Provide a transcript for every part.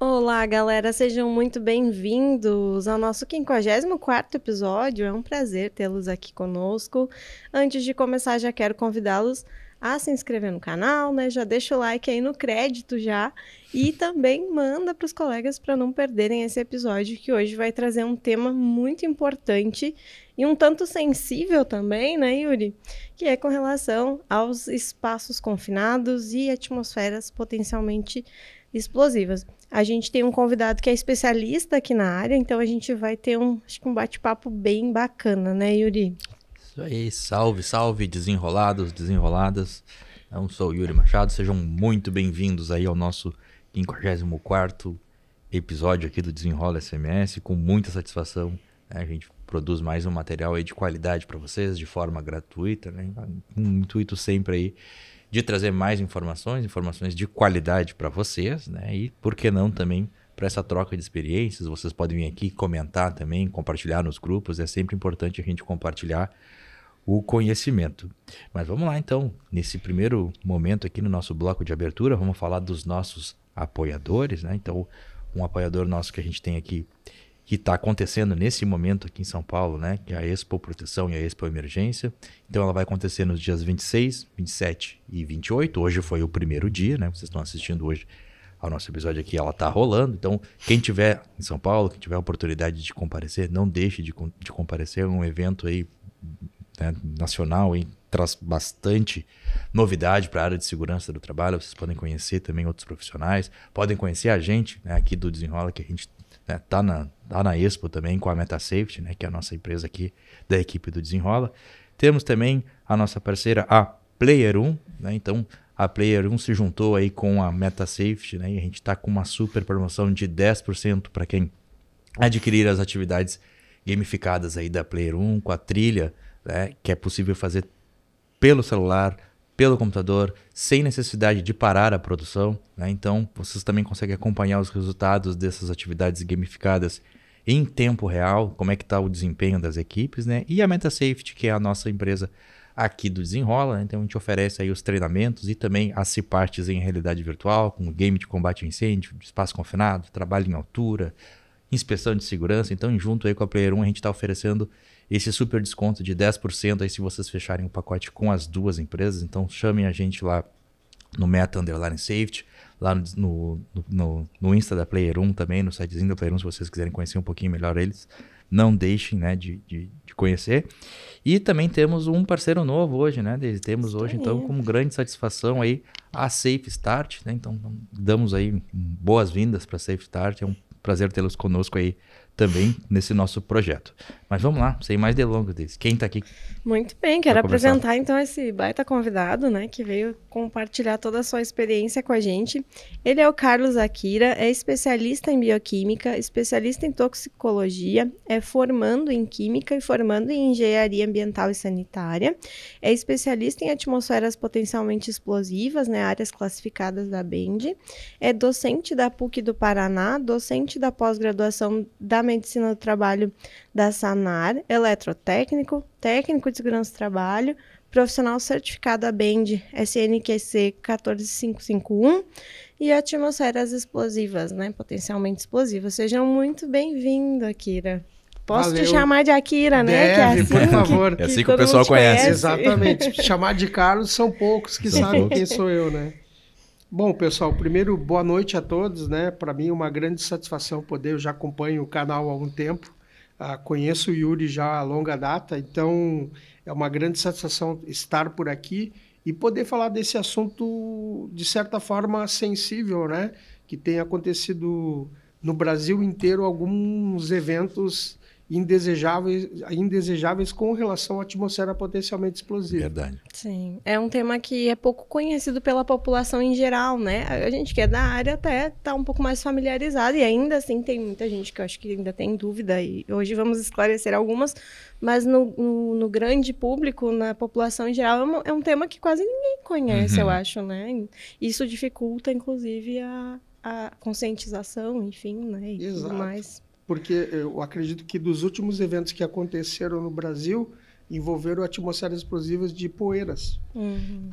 Olá, galera, sejam muito bem-vindos ao nosso 54º episódio. É um prazer tê-los aqui conosco. Antes de começar, já quero convidá-los a se inscrever no canal, né? Já deixa o like aí no crédito já e também manda para os colegas para não perderem esse episódio, que hoje vai trazer um tema muito importante e um tanto sensível também, né, Yuri? Que é com relação aos espaços confinados e atmosferas potencialmente explosivas. A gente tem um convidado que é especialista aqui na área, então a gente vai ter acho que um bate-papo bem bacana, né, Yuri? Isso aí, salve, salve, desenrolados, desenroladas. Eu sou o Yuri Machado, sejam muito bem-vindos aí ao nosso 54º episódio aqui do Desenrola SMS, com muita satisfação, né? A gente produz mais um material aí de qualidade para vocês, de forma gratuita, né? Com um intuito sempre aí de trazer mais informações de qualidade para vocês, né? E por que não também para essa troca de experiências. Vocês podem vir aqui comentar também, compartilhar nos grupos. É sempre importante a gente compartilhar o conhecimento. Mas vamos lá então, nesse primeiro momento aqui no nosso bloco de abertura, vamos falar dos nossos apoiadores, né? Então, um apoiador nosso que a gente tem aqui, que está acontecendo nesse momento aqui em São Paulo, né? Que é a Expo Proteção e a Expo Emergência. Então ela vai acontecer nos dias 26, 27 e 28. Hoje foi o primeiro dia, né? Vocês estão assistindo hoje ao nosso episódio aqui, ela está rolando. Então, quem tiver em São Paulo, quem tiver a oportunidade de comparecer, não deixe de comparecer. É um evento aí, né, nacional, e traz bastante novidade para a área de segurança do trabalho. Vocês podem conhecer também outros profissionais, podem conhecer a gente, né, aqui do Desenrola, que a gente tá na Expo também com a MetaSafety, né, que é a nossa empresa aqui da equipe do Desenrola. Temos também a nossa parceira, a Player 1, né? Então a Player 1 se juntou aí com a MetaSafety, né, e a gente está com uma super promoção de 10% para quem adquirir as atividades gamificadas aí da Player 1, com a trilha, né, que é possível fazer pelo celular, pelo computador, sem necessidade de parar a produção, né? Então, vocês também conseguem acompanhar os resultados dessas atividades gamificadas em tempo real, como é que está o desempenho das equipes, né? E a MetaSafety, que é a nossa empresa aqui do Desenrola, né? Então a gente oferece aí os treinamentos e também as partes em realidade virtual, com game de combate a incêndio, espaço confinado, trabalho em altura, inspeção de segurança. Então, junto aí com a Player 1, a gente está oferecendo esse super desconto de 10% aí se vocês fecharem o pacote com as duas empresas. Então chamem a gente lá no Meta_Safety, lá no Insta da Player 1 também, no sitezinho da Player 1, se vocês quiserem conhecer um pouquinho melhor eles. Não deixem, né, de conhecer. E também temos um parceiro novo hoje, né? Temos hoje, então, com grande satisfação aí a Safe Start, né? Então damos aí boas-vindas para a Safe Start. É um prazer tê-los conosco aí também nesse nosso projeto. Mas vamos lá, sem mais delongas, quem está aqui? Muito bem, quero apresentar então esse baita convidado, né, que veio compartilhar toda a sua experiência com a gente. Ele é o Carlos Akira, é especialista em bioquímica, especialista em toxicologia, é formando em química e formando em engenharia ambiental e sanitária, é especialista em atmosferas potencialmente explosivas, né, áreas classificadas da BEND, é docente da PUC do Paraná, docente da pós-graduação da Medicina do Trabalho da SANAR, eletrotécnico, técnico de segurança do trabalho, profissional certificado ABEND SNQC 14551 e atmosferas explosivas, né, potencialmente explosivas. Sejam muito bem-vindos, Akira. Posso te chamar de Akira, né? Deve, que é assim por favor. É assim que o pessoal conhece. Exatamente. Chamar de Carlos são poucos que sabem quem sou eu, né? Bom, pessoal, primeiro, boa noite a todos, né? Para mim é uma grande satisfação poder, eu já acompanho o canal há algum tempo, conheço o Yuri já há longa data, então é uma grande satisfação estar por aqui e poder falar desse assunto, de certa forma, sensível, né? Que tem acontecido no Brasil inteiro alguns eventos indesejáveis com relação à atmosfera potencialmente explosiva. Verdade. Sim, é um tema que é pouco conhecido pela população em geral, né? A gente que é da área até está um pouco mais familiarizado e ainda assim tem muita gente que eu acho que ainda tem dúvida e hoje vamos esclarecer algumas, mas no grande público, na população em geral, é um tema que quase ninguém conhece, eu acho, né? Isso dificulta, inclusive, a conscientização, enfim, né? E tudo mais. Porque eu acredito que dos últimos eventos que aconteceram no Brasil, envolveram atmosferas explosivas de poeiras.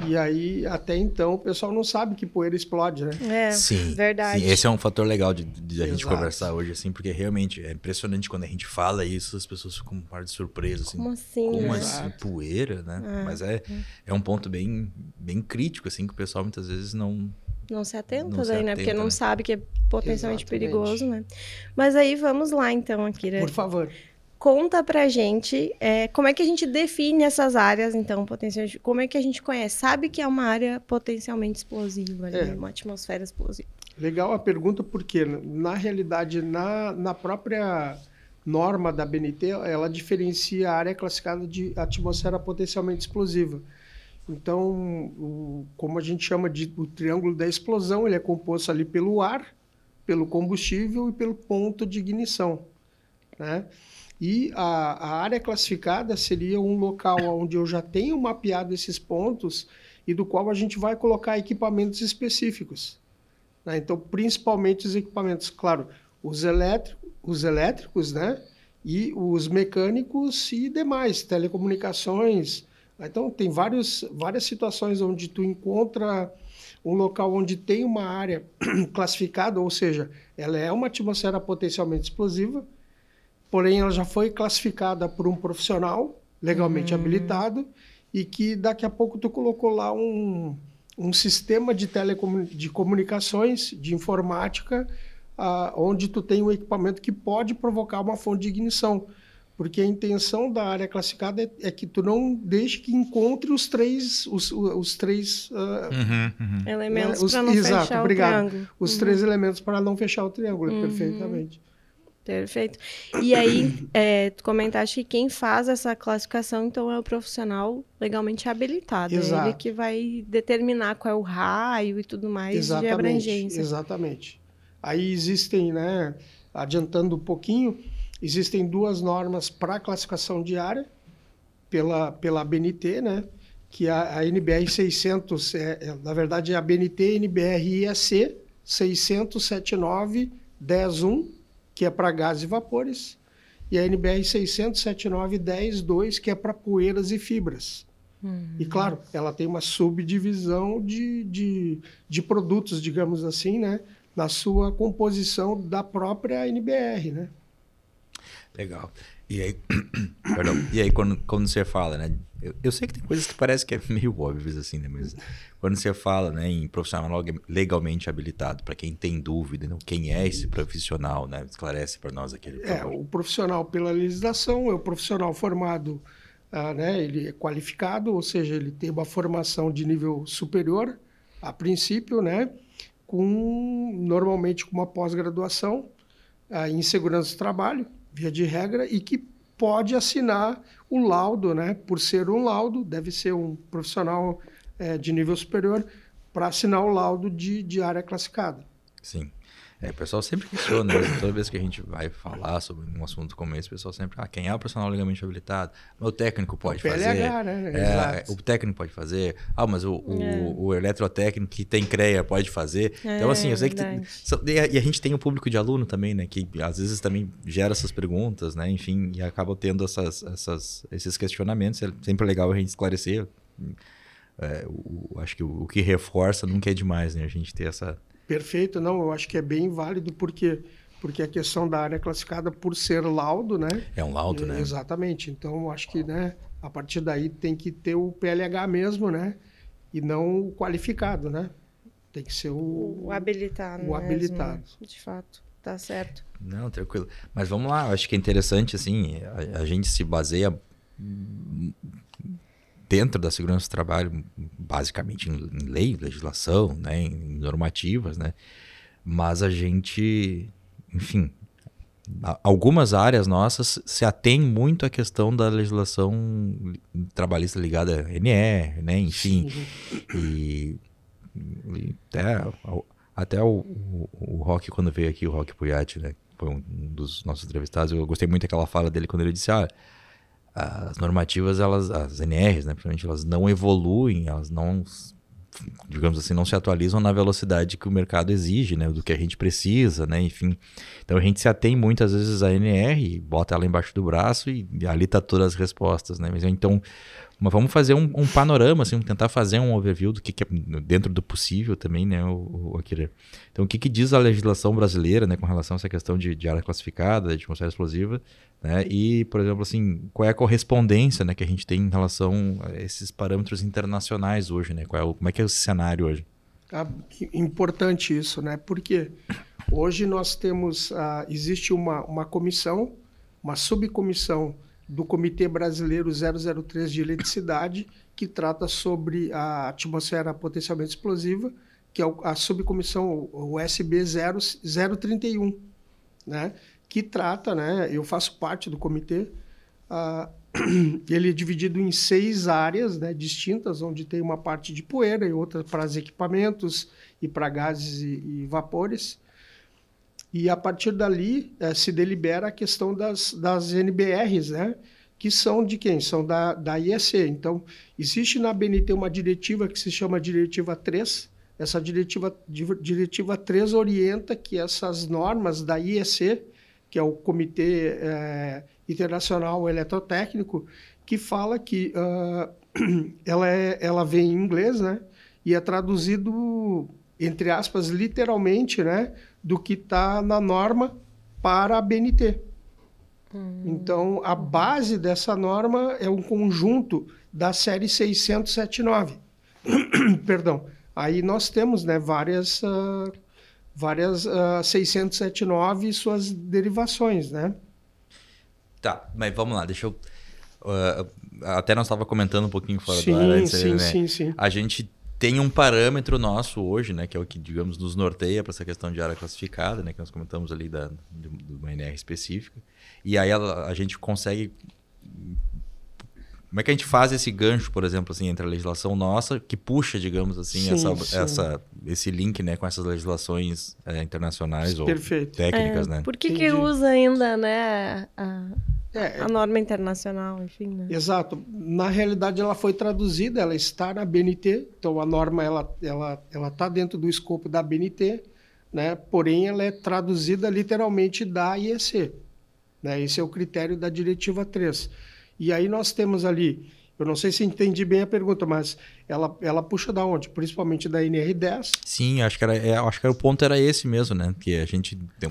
E aí, até então, o pessoal não sabe que poeira explode, né? Sim, verdade. Sim, esse é um fator legal de a gente conversar hoje, assim, porque realmente é impressionante quando a gente fala isso, as pessoas ficam um par de surpresa, assim. Como assim? Como né? assim, poeira, né? Mas é um ponto bem crítico, assim, que o pessoal muitas vezes não se atenta não se daí, né? Porque não né? sabe que é potencialmente Exatamente. perigoso, né? Mas aí, vamos lá, então, Akira. Por favor. Conta pra gente como é que a gente define essas áreas, então, potencialmente. Como é que a gente conhece? Sabe que é uma área potencialmente explosiva, uma atmosfera explosiva. Legal a pergunta, porque, na realidade, na própria norma da ABNT, ela diferencia a área classificada de atmosfera potencialmente explosiva. Então, como a gente chama de o triângulo da explosão, ele é composto ali pelo ar, pelo combustível e pelo ponto de ignição, né? E a área classificada seria um local onde eu já tenho mapeado esses pontos e do qual a gente vai colocar equipamentos específicos, né? Então, principalmente os equipamentos, claro, os elétricos, né? E os mecânicos e demais, telecomunicações. Então, tem várias situações onde tu encontra um local onde tem uma área classificada, ou seja, ela é uma atmosfera potencialmente explosiva, porém ela já foi classificada por um profissional legalmente habilitado e que daqui a pouco tu colocou lá um sistema de comunicações, de informática, onde tu tem um equipamento que pode provocar uma fonte de ignição. Porque a intenção da área classificada é que tu não deixe que encontre os três elementos para não fechar o triângulo. Os três elementos para não fechar o triângulo, perfeitamente. Perfeito. E aí, tu comentaste que quem faz essa classificação, então, é o profissional legalmente habilitado. Exato. É ele que vai determinar qual é o raio e tudo mais de abrangência. Exatamente. Aí existem, né, adiantando um pouquinho, existem duas normas para classificação de área pela ABNT, né? Que a NBR 600, na verdade, é a ABNT NBR IEC 600.79.10.1, que é para gases e vapores, e a NBR 600.79.10.2, que é para poeiras e fibras. E, claro, ela tem uma subdivisão de produtos, digamos assim, né? Na sua composição da própria NBR, né? Legal. E aí, perdão, e aí quando você fala, né? Eu sei que tem coisas que parece que é meio óbvias assim, né? Mas quando você fala, né, em profissional legalmente habilitado, para quem tem dúvida, né? Quem é esse profissional, né? Esclarece para nós aqui. O profissional pela legislação é o profissional formado, né? Ele é qualificado, ou seja, ele tem uma formação de nível superior, a princípio, né? Normalmente com uma pós-graduação em segurança do trabalho, via de regra, e que pode assinar o laudo, né? Por ser um laudo, deve ser um profissional de nível superior para assinar o laudo de área classificada. Sim. O pessoal sempre questiona, né? Toda vez que a gente vai falar sobre um assunto como esse, o pessoal sempre, quem é o profissional legalmente habilitado? O técnico pode fazer. PLH, né? O técnico pode fazer. Mas o eletrotécnico que tem CREA pode fazer. Então, assim, eu sei que e a gente tem um público de aluno também, né? Que às vezes também gera essas perguntas, né? Enfim, e acaba tendo esses questionamentos. É sempre legal a gente esclarecer. Acho que o que reforça nunca é demais, né? A gente ter essa... Perfeito, não, eu acho que é bem válido porque a questão da área classificada por ser laudo, né? É um laudo, né? Exatamente, então eu acho que, né, a partir daí tem que ter o PLH mesmo, né? E não o qualificado, né? Tem que ser o habilitado. O habilitado. Mesmo, de fato, tá certo. Não, tranquilo. Mas vamos lá, eu acho que é interessante, assim, a gente se baseia dentro da segurança do trabalho, basicamente em lei, legislação, né, em normativas, né? Mas a gente, enfim, algumas áreas nossas se atêm muito à questão da legislação trabalhista ligada à NR, né? Enfim, e até o Roque, quando veio aqui, o Roque Puyatti, né? Foi um dos nossos entrevistados, eu gostei muito daquela fala dele quando ele disse, as normativas, as NRs, né, principalmente, elas não evoluem, elas não digamos assim, não se atualizam na velocidade que o mercado exige, né? Do que a gente precisa, né? Enfim, então a gente se atém muitas vezes à NR, bota ela embaixo do braço e ali tá todas as respostas, né? Mas vamos fazer um panorama, assim, tentar fazer um overview do que é dentro do possível também, né, o Akira. Então, o que diz a legislação brasileira, né, com relação a essa questão de área classificada, de atmosfera explosiva, né, e, por exemplo, assim, qual é a correspondência, né, que a gente tem em relação a esses parâmetros internacionais hoje, né, como é que é esse cenário hoje? Importante isso, né, porque hoje nós temos, existe uma comissão, uma subcomissão do Comitê Brasileiro 003 de Eletricidade, que trata sobre a atmosfera potencialmente explosiva, que é a subcomissão, o SB 031, né? Que trata, né? Eu faço parte do comitê, ele é dividido em 6 áreas, né, distintas, onde tem uma parte de poeira e outra para os equipamentos e para gases e vapores. E, a partir dali, se delibera a questão das NBRs, né? Que são de quem? São da IEC. Então, existe na ABNT uma diretiva que se chama Diretiva 3. Essa diretiva 3 orienta que essas normas da IEC, que é o Comitê Internacional Eletrotécnico, que fala que ela vem em inglês, né? E é traduzido, entre aspas, literalmente, né? Do que está na norma para a BNT. Então, a base dessa norma é um conjunto da série 679. Perdão. Aí nós temos, né, várias 679 e suas derivações, né? Tá, mas vamos lá, deixa eu... até nós estava comentando um pouquinho fora do ar antes, né? Sim. A gente tem um parâmetro nosso hoje, né, que é o que, digamos, nos norteia para essa questão de área classificada, né, que nós comentamos ali de uma NR específica. E aí a gente consegue... Como é que a gente faz esse gancho, por exemplo, assim, entre a legislação nossa, que puxa, digamos assim, esse link, né, com essas legislações internacionais ou técnicas, né? Por que usa ainda, né, a norma internacional, enfim, né? Exato. Na realidade, ela foi traduzida, ela está na BNT, então a norma ela está dentro do escopo da BNT, né? Porém, ela é traduzida literalmente da IEC, né? Esse é o critério da Diretiva 3. E aí nós temos ali, eu não sei se entendi bem a pergunta, mas ela puxa da onde? Principalmente da NR10. Sim, acho que o ponto era esse mesmo, né? Que a gente tem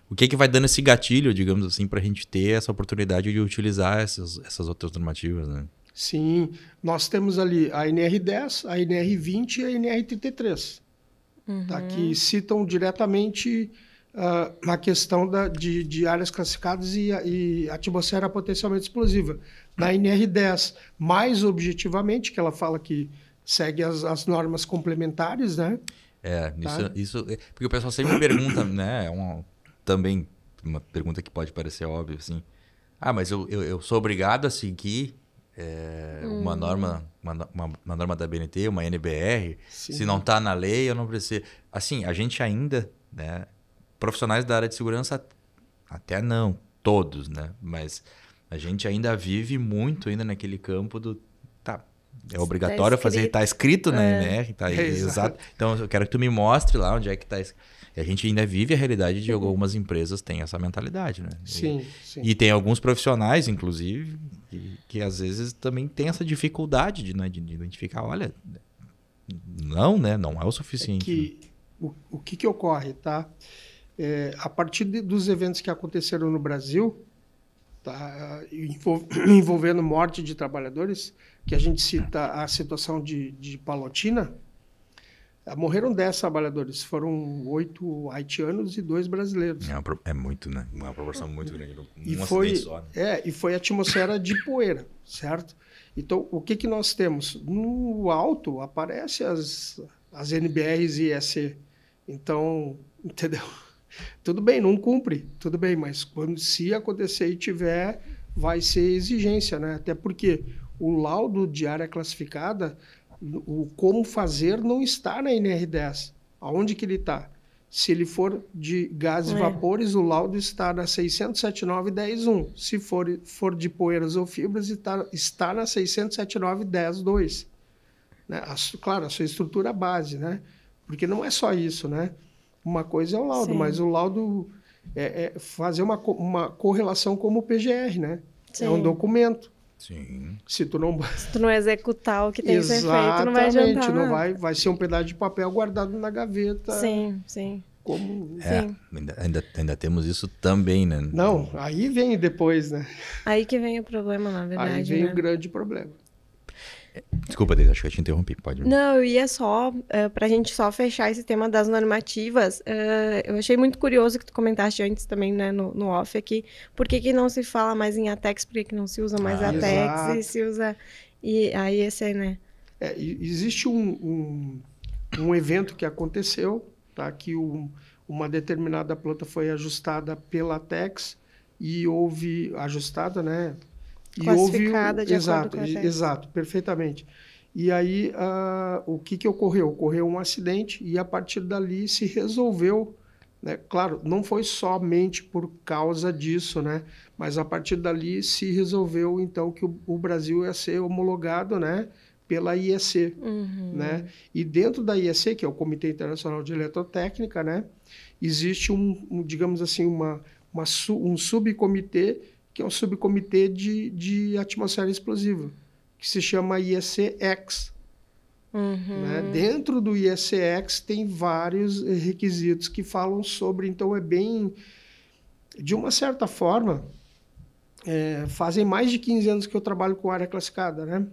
o que vai dando esse gatilho, digamos assim, para a gente ter essa oportunidade de utilizar essas outras normativas, né? Sim, nós temos ali a NR10, a NR20 e a NR33, tá? Que citam diretamente a questão de áreas classificadas e atmosfera potencialmente explosiva. Na NR10, mais objetivamente, que ela fala que segue as normas complementares, né? Tá? Isso porque o pessoal sempre me pergunta, né? Também uma pergunta que pode parecer óbvia, assim. Mas eu sou obrigado a seguir uma norma da BNT, uma NBR? Sim. Se não está na lei, eu não preciso... Assim, a gente ainda, né? Profissionais da área de segurança, até não, todos, né? Mas a gente ainda vive muito ainda naquele campo do... É obrigatório fazer, tá escrito na NR, tá exato. Então, eu quero que tu me mostre lá onde é que tá escrito. E a gente ainda vive a realidade de algumas empresas têm essa mentalidade, né? Sim. E tem alguns profissionais, inclusive, que às vezes também tem essa dificuldade de identificar, olha, não, né? Não é o suficiente. O que ocorre, tá? A partir dos eventos que aconteceram no Brasil, tá? Envolvendo morte de trabalhadores, que a gente cita a situação de Palotina, morreram 10 trabalhadores, foram 8 haitianos e 2 brasileiros. É muito, né? Uma proporção muito grande. Acidente só, né? E foi atmosfera de poeira, certo? Então, o que nós temos? No alto aparece as NBRs e EC. Então, entendeu? Tudo bem, não cumpre, tudo bem, mas se acontecer e tiver, vai ser exigência, né? Até porque o laudo de área classificada, o como fazer não está na NR10. Aonde que ele está? Se ele for de gases e vapores, o laudo está na 679.10.1. Se for de poeiras ou fibras, está na 679.10.2. né? Claro, a sua estrutura base, né? Porque não é só isso, né? Uma coisa é o laudo, Sim. mas o laudo é fazer uma correlação como o PGR, né? Sim. É um documento. Sim. Se tu não executar o que tem que ser feito, não vai adiantar não nada. vai ser um pedaço de papel guardado na gaveta. Sim, sim. Como... Sim. Ainda temos isso também, né? Não, aí vem depois, né? Aí que vem o problema, na verdade. Aí vem né? o grande problema. Desculpa, Deise, acho que eu te interrompi, pode. Não, eu ia só, pra gente só fechar esse tema das normativas, eu achei muito curioso que tu comentaste antes também, né, no off aqui, por que não se fala mais em ATEX, por que não se usa mais ATEX exato. e se usa... E aí esse, né? Existe um evento que aconteceu, tá? Que uma determinada planta foi ajustada pela ATEX e houve... Ajustada, né? Classificada de exato, acordo com a ATEX. Exato, perfeitamente. E aí, o que ocorreu? Ocorreu um acidente e a partir dali se resolveu, né? Claro, não foi somente por causa disso, né? Mas a partir dali se resolveu, então, que o Brasil ia ser homologado, né? Pela IEC, né? E dentro da IEC, que é o Comitê Internacional de Eletrotécnica, né? Existe digamos assim, um subcomitê, que é um subcomitê de atmosfera explosiva, que se chama IEC-X. Né? Dentro do IEC-X tem vários requisitos que falam sobre, então é bem... De uma certa forma, fazem mais de 15 anos que eu trabalho com área classificada, né?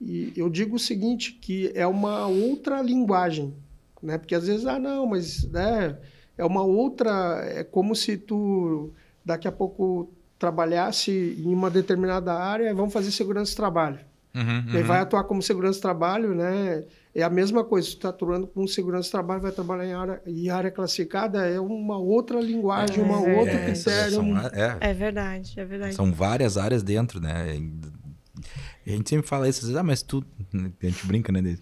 E eu digo o seguinte, que é uma outra linguagem, né? Porque às vezes, não, mas né, é uma outra... É como se tu, daqui a pouco... trabalhasse em uma determinada área, vamos fazer segurança de trabalho. E vai atuar como segurança de trabalho, né? É a mesma coisa, se tu está atuando com segurança de trabalho, vai trabalhar em área classificada, é uma outra linguagem, outro critério. É verdade, é verdade. São várias áreas dentro, né? E a gente sempre fala isso, mas tu... A gente brinca, né? Diz,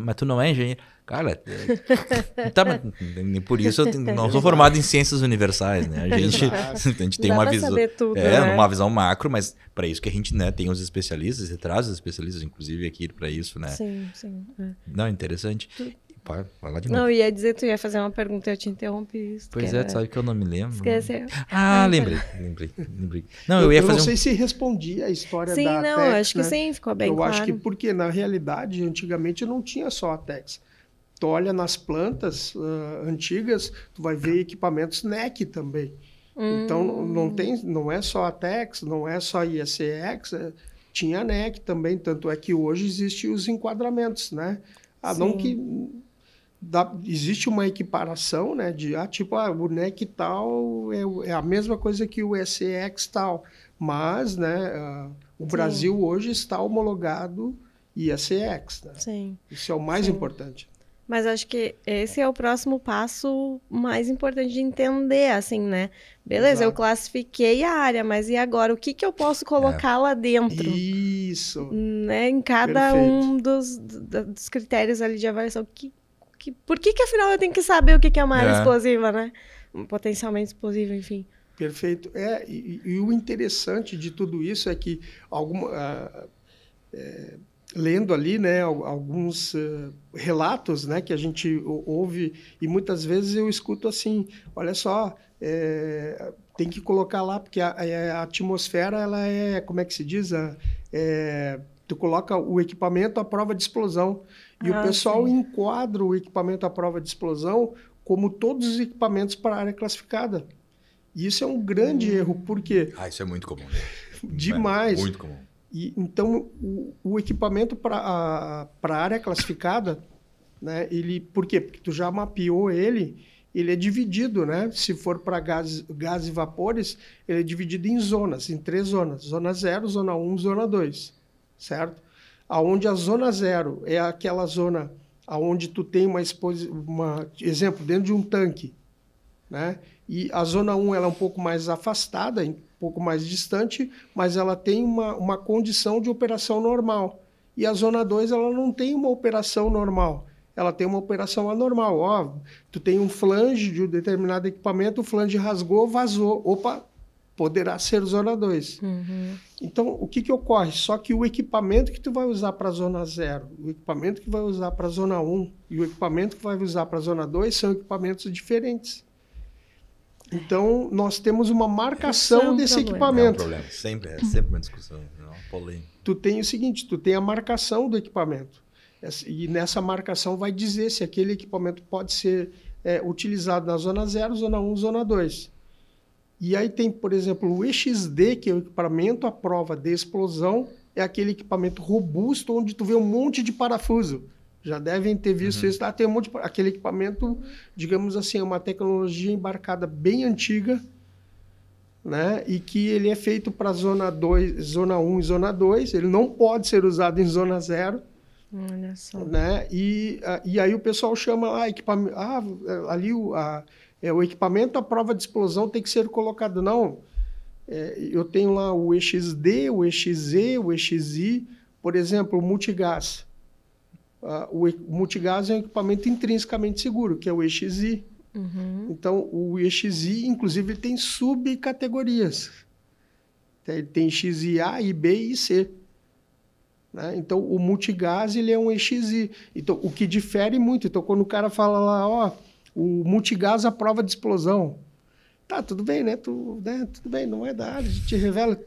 mas tu não é engenheiro. Cara, tá, mas por isso eu não sou formado em ciências universais, né? A gente tem uma visão, tudo, né? uma visão macro, mas para isso que a gente, né, tem os especialistas e traz os especialistas, inclusive aqui para isso, né? Sim, sim. Não, interessante. Vai lá de novo. Não, ia dizer, tu ia fazer uma pergunta, eu te interrompi. Pois tu sabe que eu não me lembro. Esqueceu. Lembrei. Não, eu ia fazer não sei se respondi a história da ATEX. Sim, não, acho que sim, ficou bem claro. Eu acho que porque, na realidade, antigamente não tinha só ATEX. Tu olha nas plantas antigas, tu vai ver equipamentos NEC também. Então, não é só ATEX, não é só IEC-X, tinha NEC também, tanto é que hoje existem os enquadramentos, né? Não que... existe uma equiparação, né? O NEC tal é a mesma coisa que o IEC-X tal, mas, né, o Brasil hoje está homologado IEC-X. Né? Sim. Isso é o mais importante. Mas acho que esse é o próximo passo mais importante de entender, assim, né? Beleza, eu classifiquei a área, mas e agora? O que eu posso colocar lá dentro? Isso. Né? Em cada um dos critérios ali de avaliação. Por que afinal eu tenho que saber o que é uma área explosiva, né? Potencialmente explosiva, enfim. Perfeito. E o interessante de tudo isso é que lendo ali, né, alguns relatos, né, que a gente ouve e muitas vezes eu escuto assim, olha só, tem que colocar lá porque a atmosfera ela como é que se diz, tu coloca o equipamento à prova de explosão e o pessoal enquadra o equipamento à prova de explosão como todos os equipamentos para a área classificada. E isso é um grande erro, por quê? Isso é muito comum. Demais. Muito comum. E, então, o equipamento para a área classificada, né, por quê? Porque tu já mapeou ele é dividido, né? Se for para gás e vapores, ele é dividido em zonas, em 3 zonas. Zona 0, Zona 1, Zona 2, certo? Aonde a Zona 0 é aquela zona onde tu tem exemplo, dentro de um tanque, né? E a Zona 1 ela é um pouco mais afastada, um pouco mais distante, mas ela tem uma condição de operação normal. E a Zona 2 ela não tem uma operação normal, ela tem uma operação anormal. Tu tem um flange de um determinado equipamento, o flange rasgou, vazou. Opa, poderá ser zona 2. Então, o que ocorre? Só que o equipamento que tu vai usar para a zona 0, o equipamento que vai usar para a zona 1 e o equipamento que vai usar para a zona 2 são equipamentos diferentes. Então, nós temos uma marcação desse equipamento. É um problema, sempre uma discussão, uma polêmica. Tu tem o seguinte, tu tem a marcação do equipamento. E nessa marcação vai dizer se aquele equipamento pode ser utilizado na zona 0, zona 1, zona 2. E aí tem, por exemplo, o EXD, que é o equipamento à prova de explosão, é aquele equipamento robusto onde tu vê um monte de parafuso. Já devem ter visto isso. Tem um monte de... Aquele equipamento, digamos assim, é uma tecnologia embarcada bem antiga, né? E que ele é feito para zona 2, zona 1 e zona 2. Ele não pode ser usado em zona 0. Olha só. Né? E aí o pessoal chama lá equipamento. O equipamento à prova de explosão tem que ser colocado. Não. Eu tenho lá o EXD, o EXZ, o EXI, por exemplo, o multigás. O multigás é um equipamento intrinsecamente seguro, que é o EXI. Então, o EXI, inclusive, tem subcategorias. Tem XIA, IB e C. Né? Então, o multigás ele é um EXI. Então, o que difere muito. Então, quando o cara fala lá, o multigás à prova de explosão. Tá, tudo bem, né? Tudo bem, não é da área, a gente revela,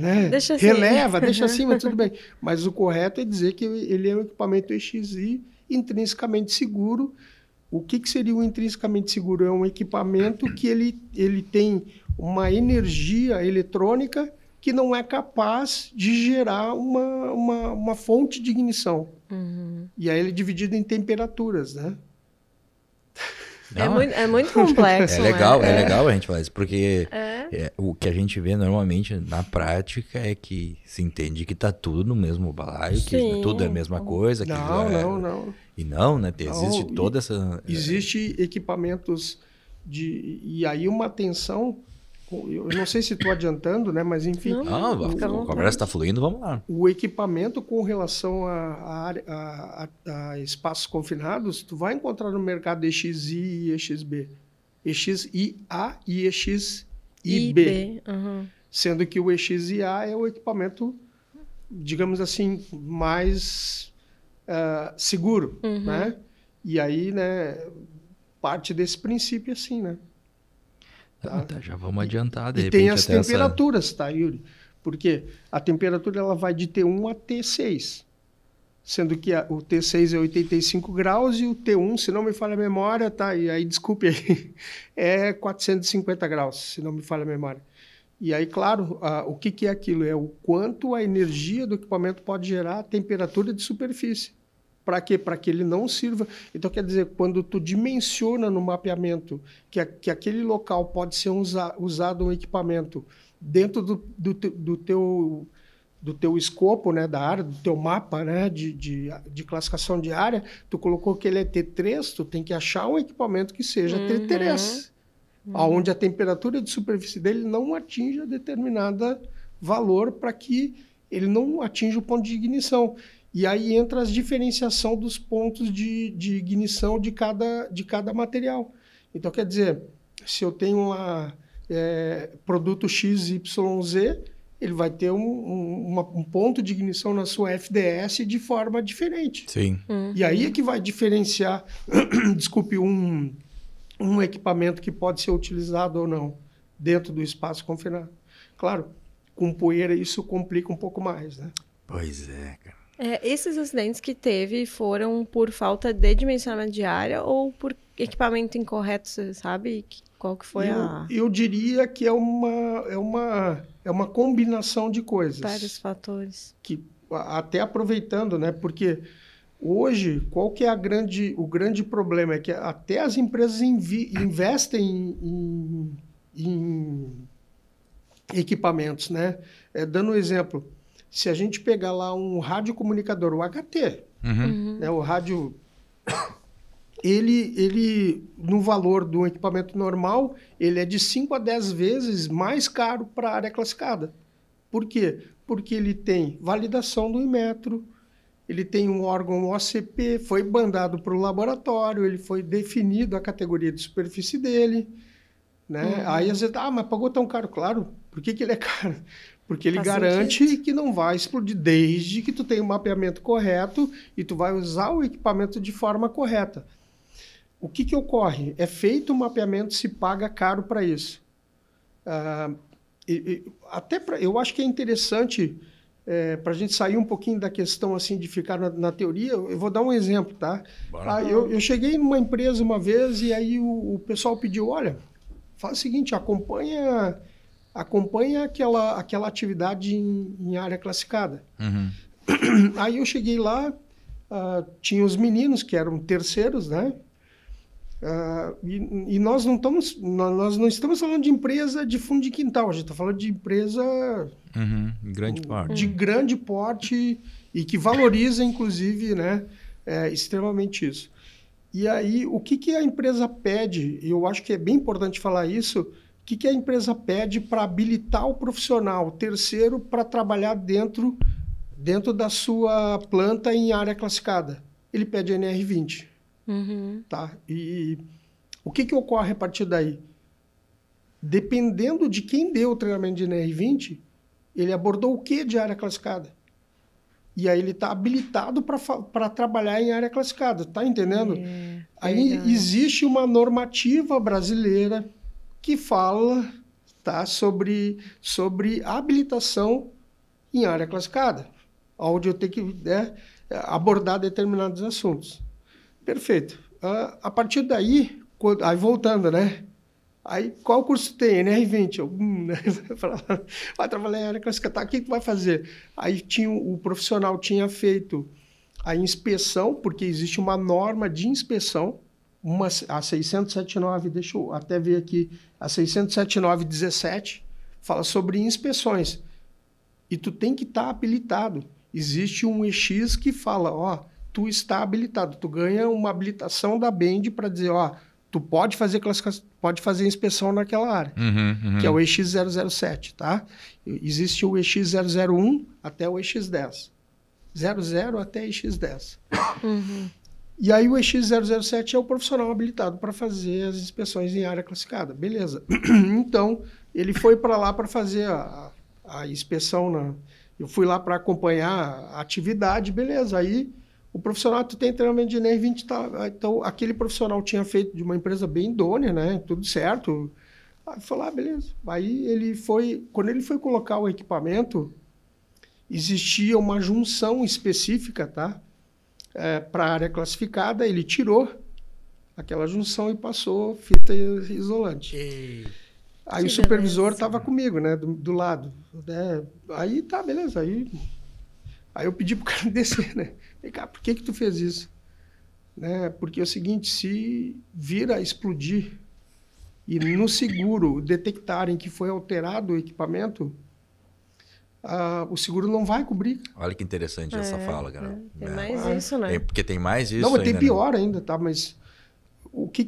né? Deixa assim. Releva, deixa assim, mas tudo bem. Mas o correto é dizer que ele é um equipamento EXI intrinsecamente seguro. O que seria o intrinsecamente seguro? É um equipamento que ele tem uma energia eletrônica que não é capaz de gerar uma fonte de ignição. E aí ele é dividido em temperaturas, né? É muito complexo. É legal a gente falar isso, porque o que a gente vê normalmente na prática é que se entende que está tudo no mesmo balaio, que tudo é a mesma coisa. Não. E não, né? Existe toda essa... Existe equipamentos e aí uma tensão... Eu não sei se estou adiantando, né? Mas enfim... A conversa está fluindo, vamos lá. O equipamento com relação a espaços confinados, tu vai encontrar no mercado EXI e EXB. EXIA e EXIB. Sendo que o EXIA é o equipamento, digamos assim, mais seguro, né? E aí, né, parte desse princípio assim, né? Tá, já vamos adiantar, de repente. E tem as temperaturas, tá, Yuri? Porque a temperatura ela vai de T1 a T6. Sendo que o T6 é 85 graus e o T1, se não me falha a memória, tá? E aí, desculpe aí, é 450 graus, se não me falha a memória. E aí, claro, o que é aquilo? É o quanto a energia do equipamento pode gerar a temperatura de superfície. Para quê? Para que ele não sirva... Então, quer dizer, quando tu dimensiona no mapeamento que aquele local pode ser usado um equipamento dentro do teu escopo, né, da área, do teu mapa, né, de classificação de área, tu colocou que ele é T3, tu tem que achar um equipamento que seja T3, onde a temperatura de superfície dele não atinja determinado valor para que ele não atinja o ponto de ignição. E aí entra a diferenciação dos pontos de ignição de cada material. Então, quer dizer, se eu tenho produto XYZ, ele vai ter um ponto de ignição na sua FDS de forma diferente. Sim. E aí é que vai diferenciar, desculpe, um equipamento que pode ser utilizado ou não dentro do espaço confinado. Claro, com poeira isso complica um pouco mais, né? Pois é, cara. Esses acidentes que teve foram por falta de dimensionamento de área ou por equipamento incorreto, você sabe? Qual que foi Eu diria que é uma combinação de coisas. Vários fatores. Que, até aproveitando, né? Porque hoje, qual que é o grande problema? É que até as empresas investem em equipamentos, né? Dando um exemplo, se a gente pegar lá um radiocomunicador, o HT, né, o rádio, ele, no valor do equipamento normal, ele é de 5 a 10 vezes mais caro para a área classificada. Por quê? Porque ele tem validação do Inmetro, ele tem um órgão OCP, foi bandado para o laboratório, ele foi definido a categoria de superfície dele, né? Aí às vezes, mas pagou tão caro. Claro, por que ele é caro? Porque ele garante que não vai explodir desde que tu tenha o mapeamento correto e tu vai usar o equipamento de forma correta. O que ocorre? É feito o mapeamento, se paga caro para isso. Eu acho que é interessante, para a gente sair um pouquinho da questão assim, de ficar na teoria, eu vou dar um exemplo, tá? Eu cheguei numa empresa uma vez e aí o pessoal pediu, olha, faz o seguinte, acompanha aquela atividade em área classificada. Aí eu cheguei lá, tinha os meninos que eram terceiros, né? E nós não estamos falando de empresa de fundo de quintal, a gente está falando de empresa grande porte. De grande porte e que valoriza, inclusive, né, extremamente isso. E aí, o que a empresa pede, e eu acho que é bem importante falar isso, o que a empresa pede para habilitar o profissional terceiro para trabalhar dentro da sua planta em área classificada? Ele pede NR20. Tá? E o que ocorre a partir daí? Dependendo de quem deu o treinamento de NR20, ele abordou o que de área classificada? E aí ele está habilitado para trabalhar em área classificada, tá entendendo? Aí existe uma normativa brasileira que fala, tá, sobre habilitação em área classificada, onde eu tenho que abordar determinados assuntos. Perfeito. A partir daí, aí voltando, né? Aí, qual curso tem? NR20. Vai trabalhar em área classificada. O que vai fazer? Aí o profissional tinha feito a inspeção, porque existe uma norma de inspeção, a 679, deixa eu até ver aqui, a 679/17, fala sobre inspeções. E tu tem que estar habilitado. Existe um EX que fala, tu está habilitado, tu ganha uma habilitação da BEND para dizer, tu pode fazer pode fazer inspeção naquela área, que é o EX 007, tá? Existe o EX 001 até o EX 10. 00 até EX 10. E aí o EX 007 é o profissional habilitado para fazer as inspeções em área classificada. Beleza. Então, ele foi para lá para fazer a inspeção. Eu fui lá para acompanhar a atividade, beleza. Aí o profissional, tu tem treinamento de NR20, tá? Então, aquele profissional tinha feito de uma empresa bem idônea, né? Tudo certo. Aí falou, beleza. Aí quando ele foi colocar o equipamento, existia uma junção específica, tá? Para a área classificada, ele tirou aquela junção e passou fita isolante. Aí o supervisor estava comigo, né? Do lado. Aí tá, beleza. Aí eu pedi pro cara descer, né? Vem cá, por que tu fez isso? Né? Porque é o seguinte, se vir a explodir e no seguro detectarem que foi alterado o equipamento, o seguro não vai cobrir. Olha que interessante essa fala, cara. Tem mais isso, né? Porque tem mais isso. Não, mas ainda, tem pior ainda, tá? Mas o que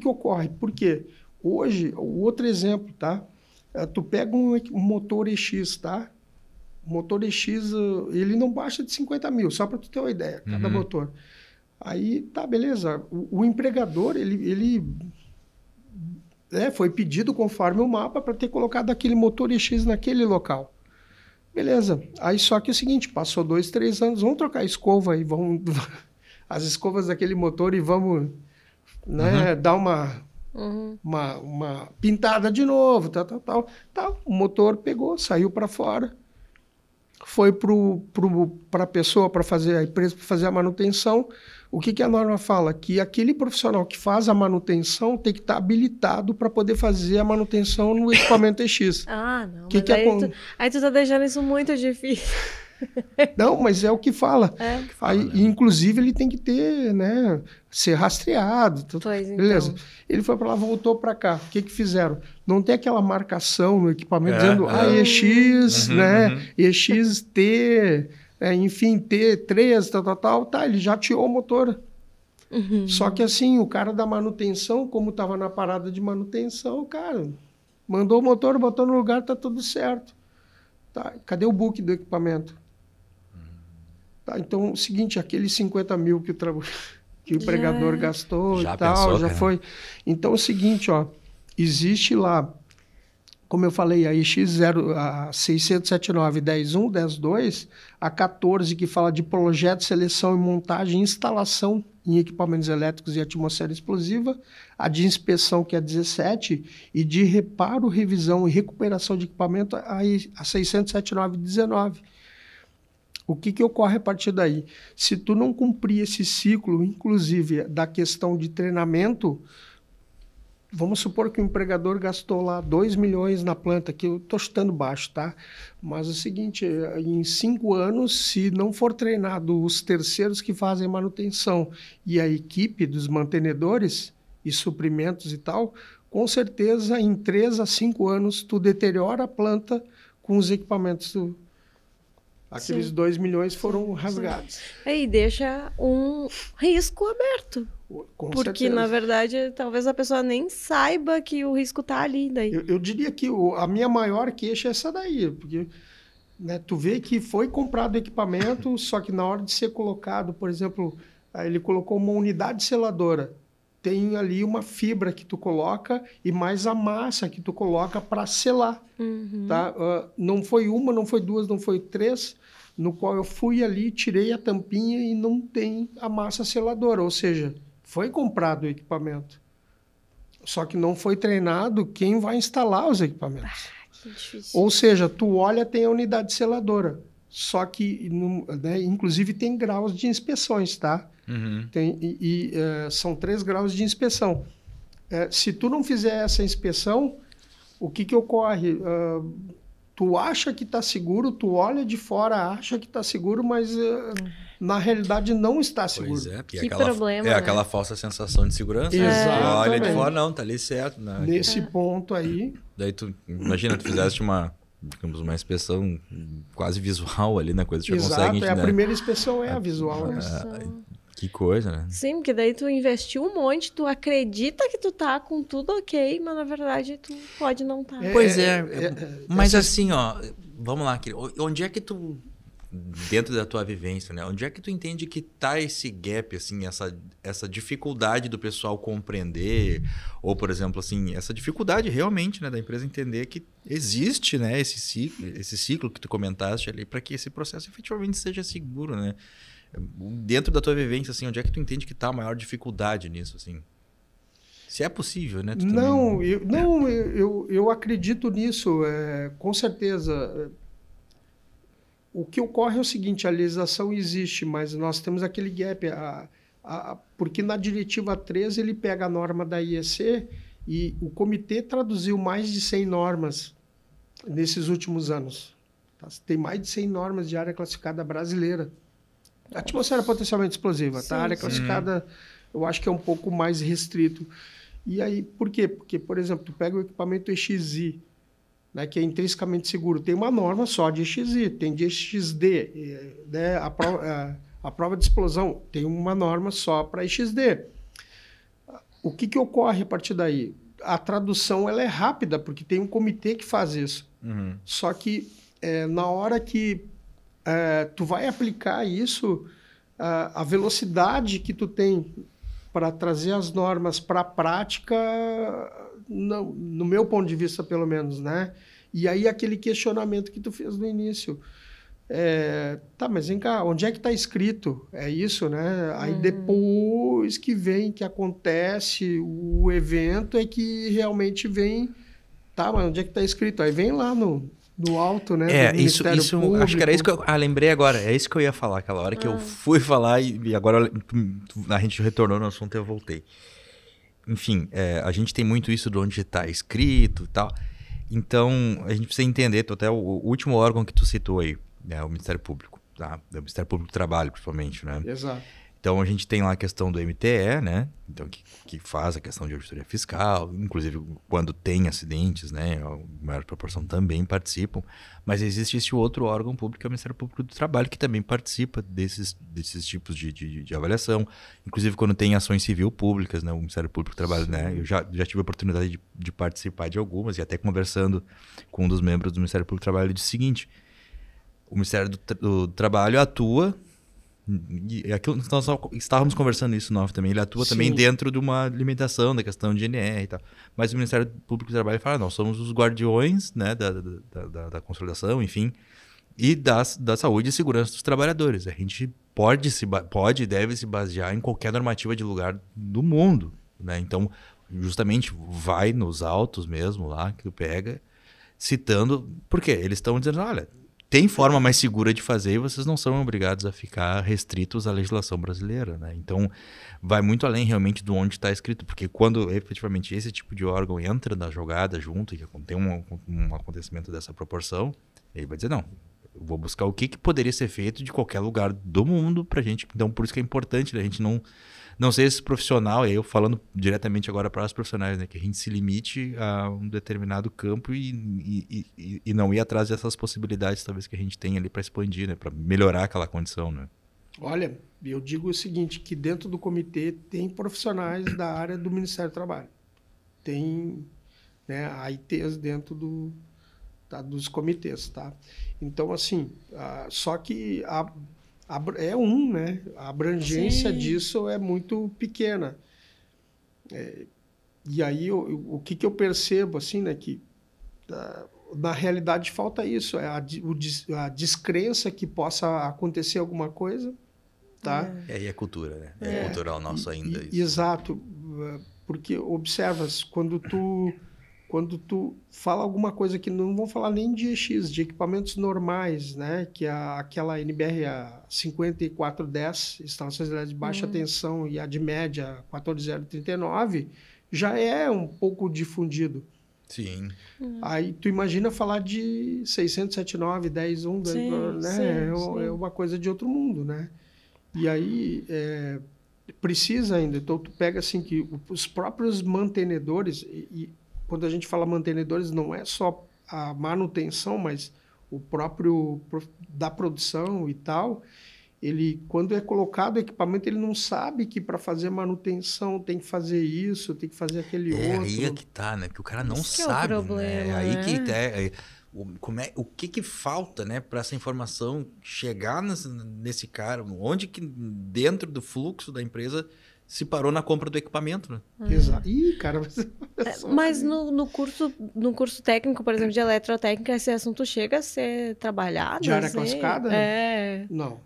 ocorre? Por quê? Hoje, o outro exemplo, tá? Tu pega um motor EX, tá? O motor EX, ele não baixa de 50 mil, só para tu ter uma ideia, cada motor. Aí, tá, beleza. O empregador, ele foi pedido conforme o mapa para ter colocado aquele motor EX naquele local. Beleza. Aí só que é o seguinte, passou 2, 3 anos, vamos trocar a escova aí, as escovas daquele motor e vamos, né, dar uma pintada de novo, tal. O motor pegou, saiu para fora, foi para a pessoa, para fazer a empresa, para fazer a manutenção. O que a norma fala? Que aquele profissional que faz a manutenção tem que estar habilitado para poder fazer a manutenção no equipamento EX. Não. Aí tu tá deixando isso muito difícil. Não, mas é o que fala. Fala, né? Inclusive, ele tem que ter, né, ser rastreado. Pois, beleza. então. Ele foi para lá, voltou para cá. O que fizeram? Não tem aquela marcação no equipamento dizendo EX, né? EX-T, enfim, T3, tal. Tá, ele já tirou o motor. Só que assim, o cara da manutenção, como estava na parada de manutenção, cara, mandou o motor, botou no lugar, tá tudo certo. Tá, cadê o book do equipamento? Tá, então, o seguinte, aqueles 50 mil que o empregador gastou já e tal, pensou, já cara? foi. Então, é o seguinte, existe lá, como eu falei, a IX0, a 679, 10.1, 10.2, a 14, que fala de projeto, seleção e montagem, instalação em equipamentos elétricos e atmosfera explosiva, a de inspeção, que é 17, e de reparo, revisão e recuperação de equipamento, a 679, 19. O que ocorre a partir daí? Se tu não cumprir esse ciclo, inclusive da questão de treinamento, vamos supor que o empregador gastou lá 2 milhões na planta, que eu estou chutando baixo, tá? Mas é o seguinte, em 5 anos, se não for treinado os terceiros que fazem manutenção e a equipe dos mantenedores e suprimentos e tal, com certeza em 3 a 5 anos tu deteriora a planta com os equipamentos aqueles 2 milhões foram rasgados. Aí deixa um risco aberto. Porque, certeza. Na verdade, talvez a pessoa nem saiba que o risco está ali. Daí. Eu diria que a minha maior queixa é essa daí. Porque tu vê que foi comprado equipamento, só que na hora de ser colocado, por exemplo, ele colocou uma unidade seladora. Tem ali uma fibra que tu coloca e mais a massa que tu coloca para selar. Tá? Não foi uma, não foi 2, não foi 3, no qual eu fui ali, tirei a tampinha e não tem a massa seladora. Ou seja, foi comprado o equipamento. Só que não foi treinado quem vai instalar os equipamentos. Que difícil. Ou seja, tu olha, tem a unidade seladora. Só que, né, inclusive, tem graus de inspeções, tá? São 3 graus de inspeção. Se tu não fizer essa inspeção, o que ocorre? Tu acha que está seguro, tu olha de fora, acha que está seguro, mas na realidade não está seguro. Pois é, porque que problema, né? Aquela falsa sensação de segurança. Exatamente. Tu olha de fora, não, tá ali certo. Né? Nesse ponto aí... Daí tu, imagina, tu fizeste uma inspeção quase visual ali na coisa. Tu já consegue, a primeira inspeção é a visual. Que coisa, né? Sim, porque daí tu investiu um monte, tu acredita que tu tá com tudo ok, mas na verdade tu pode não tá. Pois mas assim, ó, vamos lá, onde é que tu, dentro da tua vivência, né? Onde é que tu entende que tá esse gap, assim, essa dificuldade do pessoal compreender, ou, por exemplo, assim, essa dificuldade realmente, né, da empresa entender que existe, né, esse ciclo que tu comentaste ali, para que esse processo efetivamente seja seguro, né? Dentro da tua vivência, assim, onde é que tu entende que está a maior dificuldade nisso, assim? Se é possível, né? Eu acredito nisso, com certeza. O que ocorre é o seguinte, a legislação existe, mas nós temos aquele gap, porque na diretiva 13 ele pega a norma da IEC e o comitê traduziu mais de 100 normas nesses últimos anos. Tá? Tem mais de 100 normas de área classificada brasileira. A atmosfera potencialmente explosiva, tá? A área classificada, eu acho que é um pouco mais restrito. E aí, por quê? Porque, por exemplo, tu pega o equipamento EXI, né, que é intrinsecamente seguro, tem uma norma só de EXI, tem de EXD, né, a prova de explosão tem uma norma só para EXD. O que ocorre a partir daí? A tradução ela é rápida, porque tem um comitê que faz isso. Só que na hora que tu vai aplicar isso, a velocidade que tu tem para trazer as normas para a prática, no meu ponto de vista, pelo menos, né? E aí aquele questionamento que tu fez no início. Tá, mas vem cá, onde é que está escrito? É isso, né? Aí depois que vem, que acontece o evento, é que realmente vem... Tá, mas onde é que está escrito? Aí vem lá no alto, né? Isso acho que era isso que eu... lembrei agora. É isso que eu ia falar aquela hora que eu fui falar e agora a gente retornou no assunto e eu voltei. Enfim, a gente tem muito isso de onde está escrito e tal. Então, a gente precisa entender, até o último órgão que tu citou aí, né, o Ministério Público, tá? O Ministério Público do Trabalho, principalmente, né? Exato. Então, a gente tem lá a questão do MTE, né? Então, que faz a questão de auditoria fiscal, inclusive quando tem acidentes, né? A maior proporção também participam. Mas existe esse outro órgão público, que é o Ministério Público do Trabalho, que também participa desses tipos de avaliação. Inclusive, quando tem ações civil públicas, né? O Ministério Público do Trabalho, né? Eu já tive a oportunidade de participar de algumas, e até conversando com um dos membros do Ministério Público do Trabalho, ele disse o seguinte: o Ministério do Trabalho atua E aquilo, nós estávamos conversando isso no off também, ele atua também dentro de uma limitação da questão de NR e tal. Mas o Ministério Público do Trabalho fala, nós somos os guardiões, né, da consolidação, enfim, e da saúde e segurança dos trabalhadores. A gente pode e deve se basear em qualquer normativa de lugar do mundo, né? Então, justamente vai nos autos mesmo lá que tu pega, citando, porque eles estão dizendo, olha, tem forma mais segura de fazer e vocês não são obrigados a ficar restritos à legislação brasileira, né? Então, vai muito além realmente do onde está escrito, porque quando efetivamente esse tipo de órgão entra na jogada junto e tem um acontecimento dessa proporção, ele vai dizer, não, eu vou buscar o que poderia ser feito de qualquer lugar do mundo pra gente. Então, por isso que é importante, né? A gente não ser esse profissional, e aí eu falando diretamente agora para os profissionais, né? Que a gente se limite a um determinado campo e não ir atrás dessas possibilidades, talvez, que a gente tem ali para expandir, né? Para melhorar aquela condição, né? Olha, eu digo o seguinte, que dentro do comitê tem profissionais da área do Ministério do Trabalho. Tem, né, AITs dentro dos comitês, tá? Então, assim, só que né? A abrangência disso é muito pequena. E aí, o que eu percebo, assim, né? Que na realidade falta isso, a descrença que possa acontecer alguma coisa, tá? E é cultura, né? É cultural nosso ainda. Isso. Exato, porque observas, quando tu fala alguma coisa que não vão falar nem de EX, de equipamentos normais, né? Que aquela NBR 5410, instalações de baixa tensão, e a de média 14039, já é um pouco difundido. Sim. Aí tu imagina falar de 679, 10.1, né? É uma coisa de outro mundo, né? E aí precisa ainda. Então tu pega assim que os próprios mantenedores, e quando a gente fala mantenedores, não é só a manutenção, mas o próprio da produção e tal, ele, quando é colocado o equipamento, ele não sabe que para fazer manutenção tem que fazer isso, tem que fazer aquele outro. Aí é que tá, né? Que o cara não Isso sabe, é o problema, né? Aí que né? o que falta, né, para essa informação chegar nesse cara, onde que dentro do fluxo da empresa se parou na compra do equipamento, né? Exato. Ih, cara, mas no curso técnico, por exemplo, de eletrotécnica, esse assunto chega a ser trabalhado? De área classificada? Não.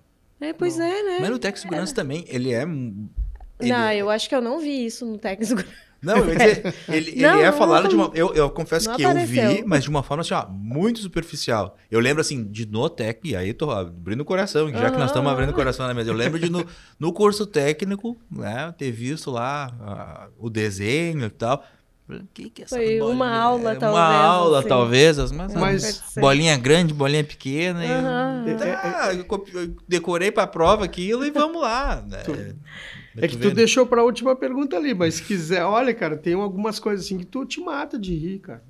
Pois não. é, né? Mas no técnico de segurança também, ele é... Não, eu acho que eu não vi isso no técnico de segurança. Não, eu ia dizer, ele é falado de uma... Eu confesso que apareceu. Eu vi, mas de uma forma assim, ó, muito superficial. Eu lembro, assim, de Notec, e aí tô abrindo o coração, já que nós estamos abrindo o coração na mesa. Eu lembro de no curso técnico, né, ter visto lá o desenho e tal. O que é essa Foi bolinha? Uma aula, talvez. Uma aula, assim. talvez, mas bolinha grande, bolinha pequena. Eu decorei pra prova aquilo e vamos lá, né? É que tu deixou para a última pergunta ali, mas se quiser, olha, cara, tem algumas coisas assim que tu te mata de rir, cara.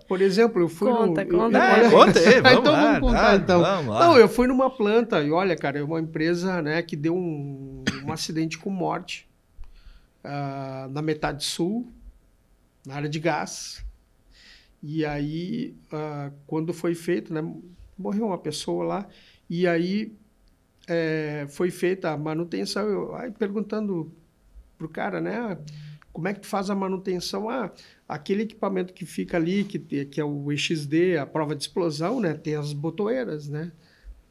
Por exemplo, eu fui Conta aí, vamos lá. Vamos contar, então. Vamos lá. Não, eu fui numa planta e olha, cara, é uma empresa, né, que deu um acidente com morte na metade sul, na área de gás. E aí, quando foi feito, né, morreu uma pessoa lá, e aí foi feita a manutenção, aí perguntando pro cara, né, como é que tu faz a manutenção? Aquele equipamento que fica ali, que é o EXD, a prova de explosão, né, tem as botoeiras, né,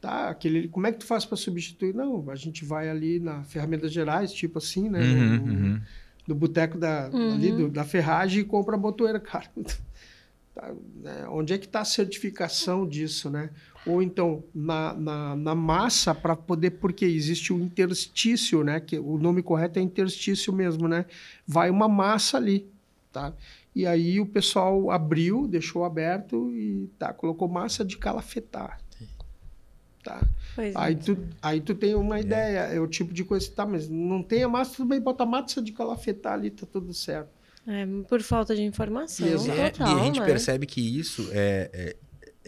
tá, como é que tu faz para substituir? Não, a gente vai ali na Ferramentas Gerais, tipo assim, né, no boteco ali da ferragem e compra a botoeira, cara. Tá, né? Onde é que está a certificação disso, né? Ou então, na massa, para poder... Porque existe o interstício, né? Que o nome correto é interstício mesmo, né? Vai uma massa ali, tá? E aí o pessoal abriu, deixou aberto e colocou massa de calafetar. Tá? Aí tu tem uma ideia, é o tipo de coisa que mas não tem a massa, tudo bem, bota a massa de calafetar ali, tá tudo certo. Por falta de informação. Total, e a gente percebe que isso é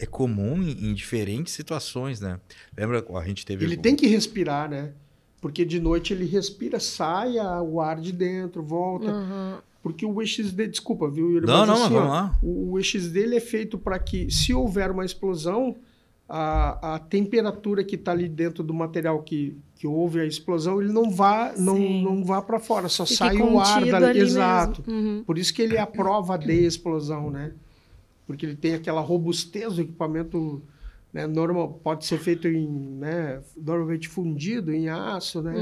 comum em diferentes situações, né? Lembra, a gente teve... Ele tem que respirar, né? Porque de noite ele respira, sai o ar de dentro, volta. Porque o EXD, desculpa, viu? Mas vamos lá. O EXD ele é feito para que, se houver uma explosão, a temperatura que está ali dentro do material que houve a explosão, ele não vá para fora, só sai o ar dali. Exato. Por isso que ele é a prova de explosão, né? Porque ele tem aquela robustez do equipamento, né, normal, pode ser feito normalmente fundido em aço, né?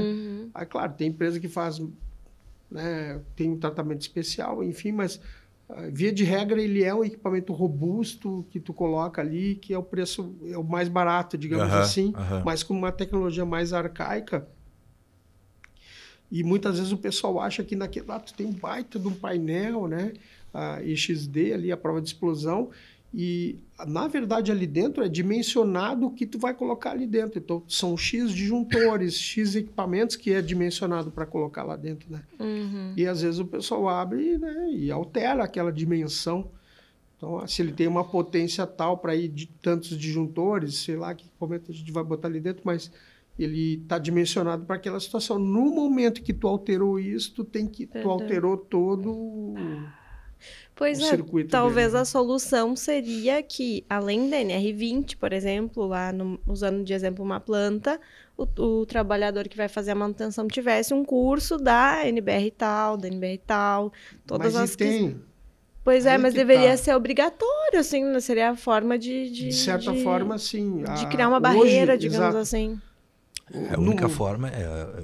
Aí, claro, tem empresa que faz, né, tem um tratamento especial, enfim, mas via de regra ele é um equipamento robusto que tu coloca ali, que é o preço é o mais barato, digamos assim, mas com uma tecnologia mais arcaica. E muitas vezes o pessoal acha que naquele lá tu tem um baita de um painel, né? A EXD ali, a prova de explosão, e na verdade ali dentro é dimensionado o que tu vai colocar ali dentro. Então são X disjuntores, X equipamentos que é dimensionado para colocar lá dentro, né? E às vezes o pessoal abre, né, e altera aquela dimensão. Então se ele tem uma potência tal para ir de tantos disjuntores, sei lá que equipamento a gente vai botar ali dentro, mas ele está dimensionado para aquela situação. No momento que tu alterou isso, tu alterou todo Pois é, talvez a solução seria que, além da NR20, por exemplo, lá usando de exemplo uma planta, o trabalhador que vai fazer a manutenção tivesse um curso da NBR tal, da NBR tal, todas as que... Pois é, mas deveria ser obrigatório, assim, né? Seria a forma de certa forma, sim. De criar uma barreira, digamos assim. A única forma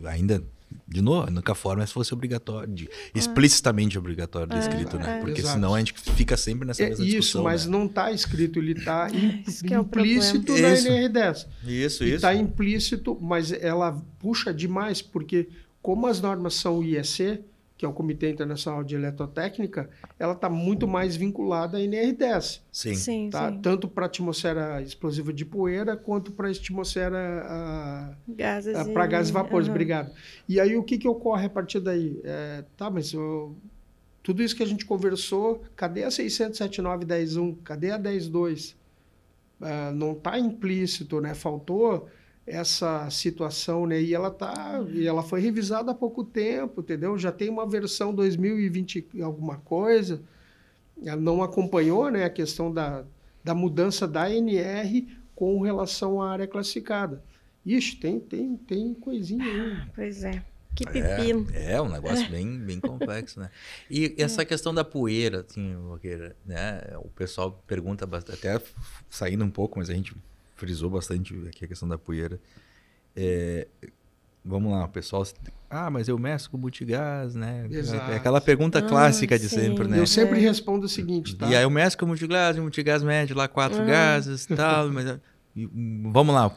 ainda... De novo, a única forma é se fosse obrigatório, explicitamente obrigatório descrito, né? Porque senão a gente fica sempre nessa mesma discussão. Isso, mas né? não está escrito, ele está implícito na NR10. Isso. Está implícito, mas ela puxa demais, porque como as normas são o IEC, que é o Comitê Internacional de Eletrotécnica, ela está muito mais vinculada à NR10. Sim. Tá? Sim. Tanto para a atmosfera explosiva de poeira, quanto para a atmosfera para gases e vapores. Obrigado. E aí, o que ocorre a partir daí? Mas tudo isso que a gente conversou, cadê a 600.79.10.1? Cadê a 10.2? Não está implícito, né? Faltou essa situação, né? E ela foi revisada há pouco tempo, entendeu? Já tem uma versão 2020 alguma coisa. Ela não acompanhou, né, a questão da mudança da NR com relação à área classificada. Ixi, tem coisinha aí. Pois é. Que pepino. É um negócio bem complexo, né? E essa questão da poeira, assim, né? O pessoal pergunta bastante, até saindo um pouco, mas a gente frisou bastante aqui a questão da poeira. Vamos lá, o pessoal... mas eu meço com multigás, né? Exato. É aquela pergunta clássica de sempre, né? Eu sempre respondo o seguinte, tá? E aí eu meço com multigás médio lá 4 gases e tal, mas... Vamos lá,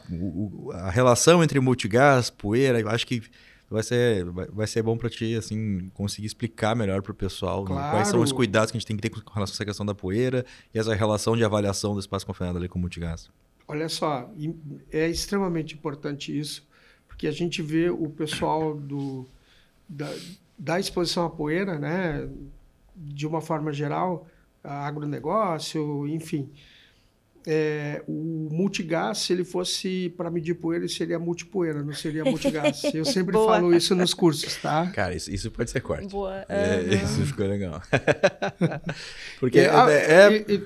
a relação entre multigás, poeira, eu acho que vai ser bom para ti, assim, conseguir explicar melhor para o pessoal, claro, né? Quais são os cuidados que a gente tem que ter com relação a essa questão da poeira e essa relação de avaliação do espaço confinado ali com o multigás. Olha só, é extremamente importante isso, porque a gente vê o pessoal da exposição à poeira, né, de uma forma geral, agronegócio, enfim. O multigás, se ele fosse para medir poeira, ele seria multipoeira, não seria multigás. Eu sempre falo isso nos cursos, tá? Cara, isso pode ser corte. Boa. Isso ficou legal. Porque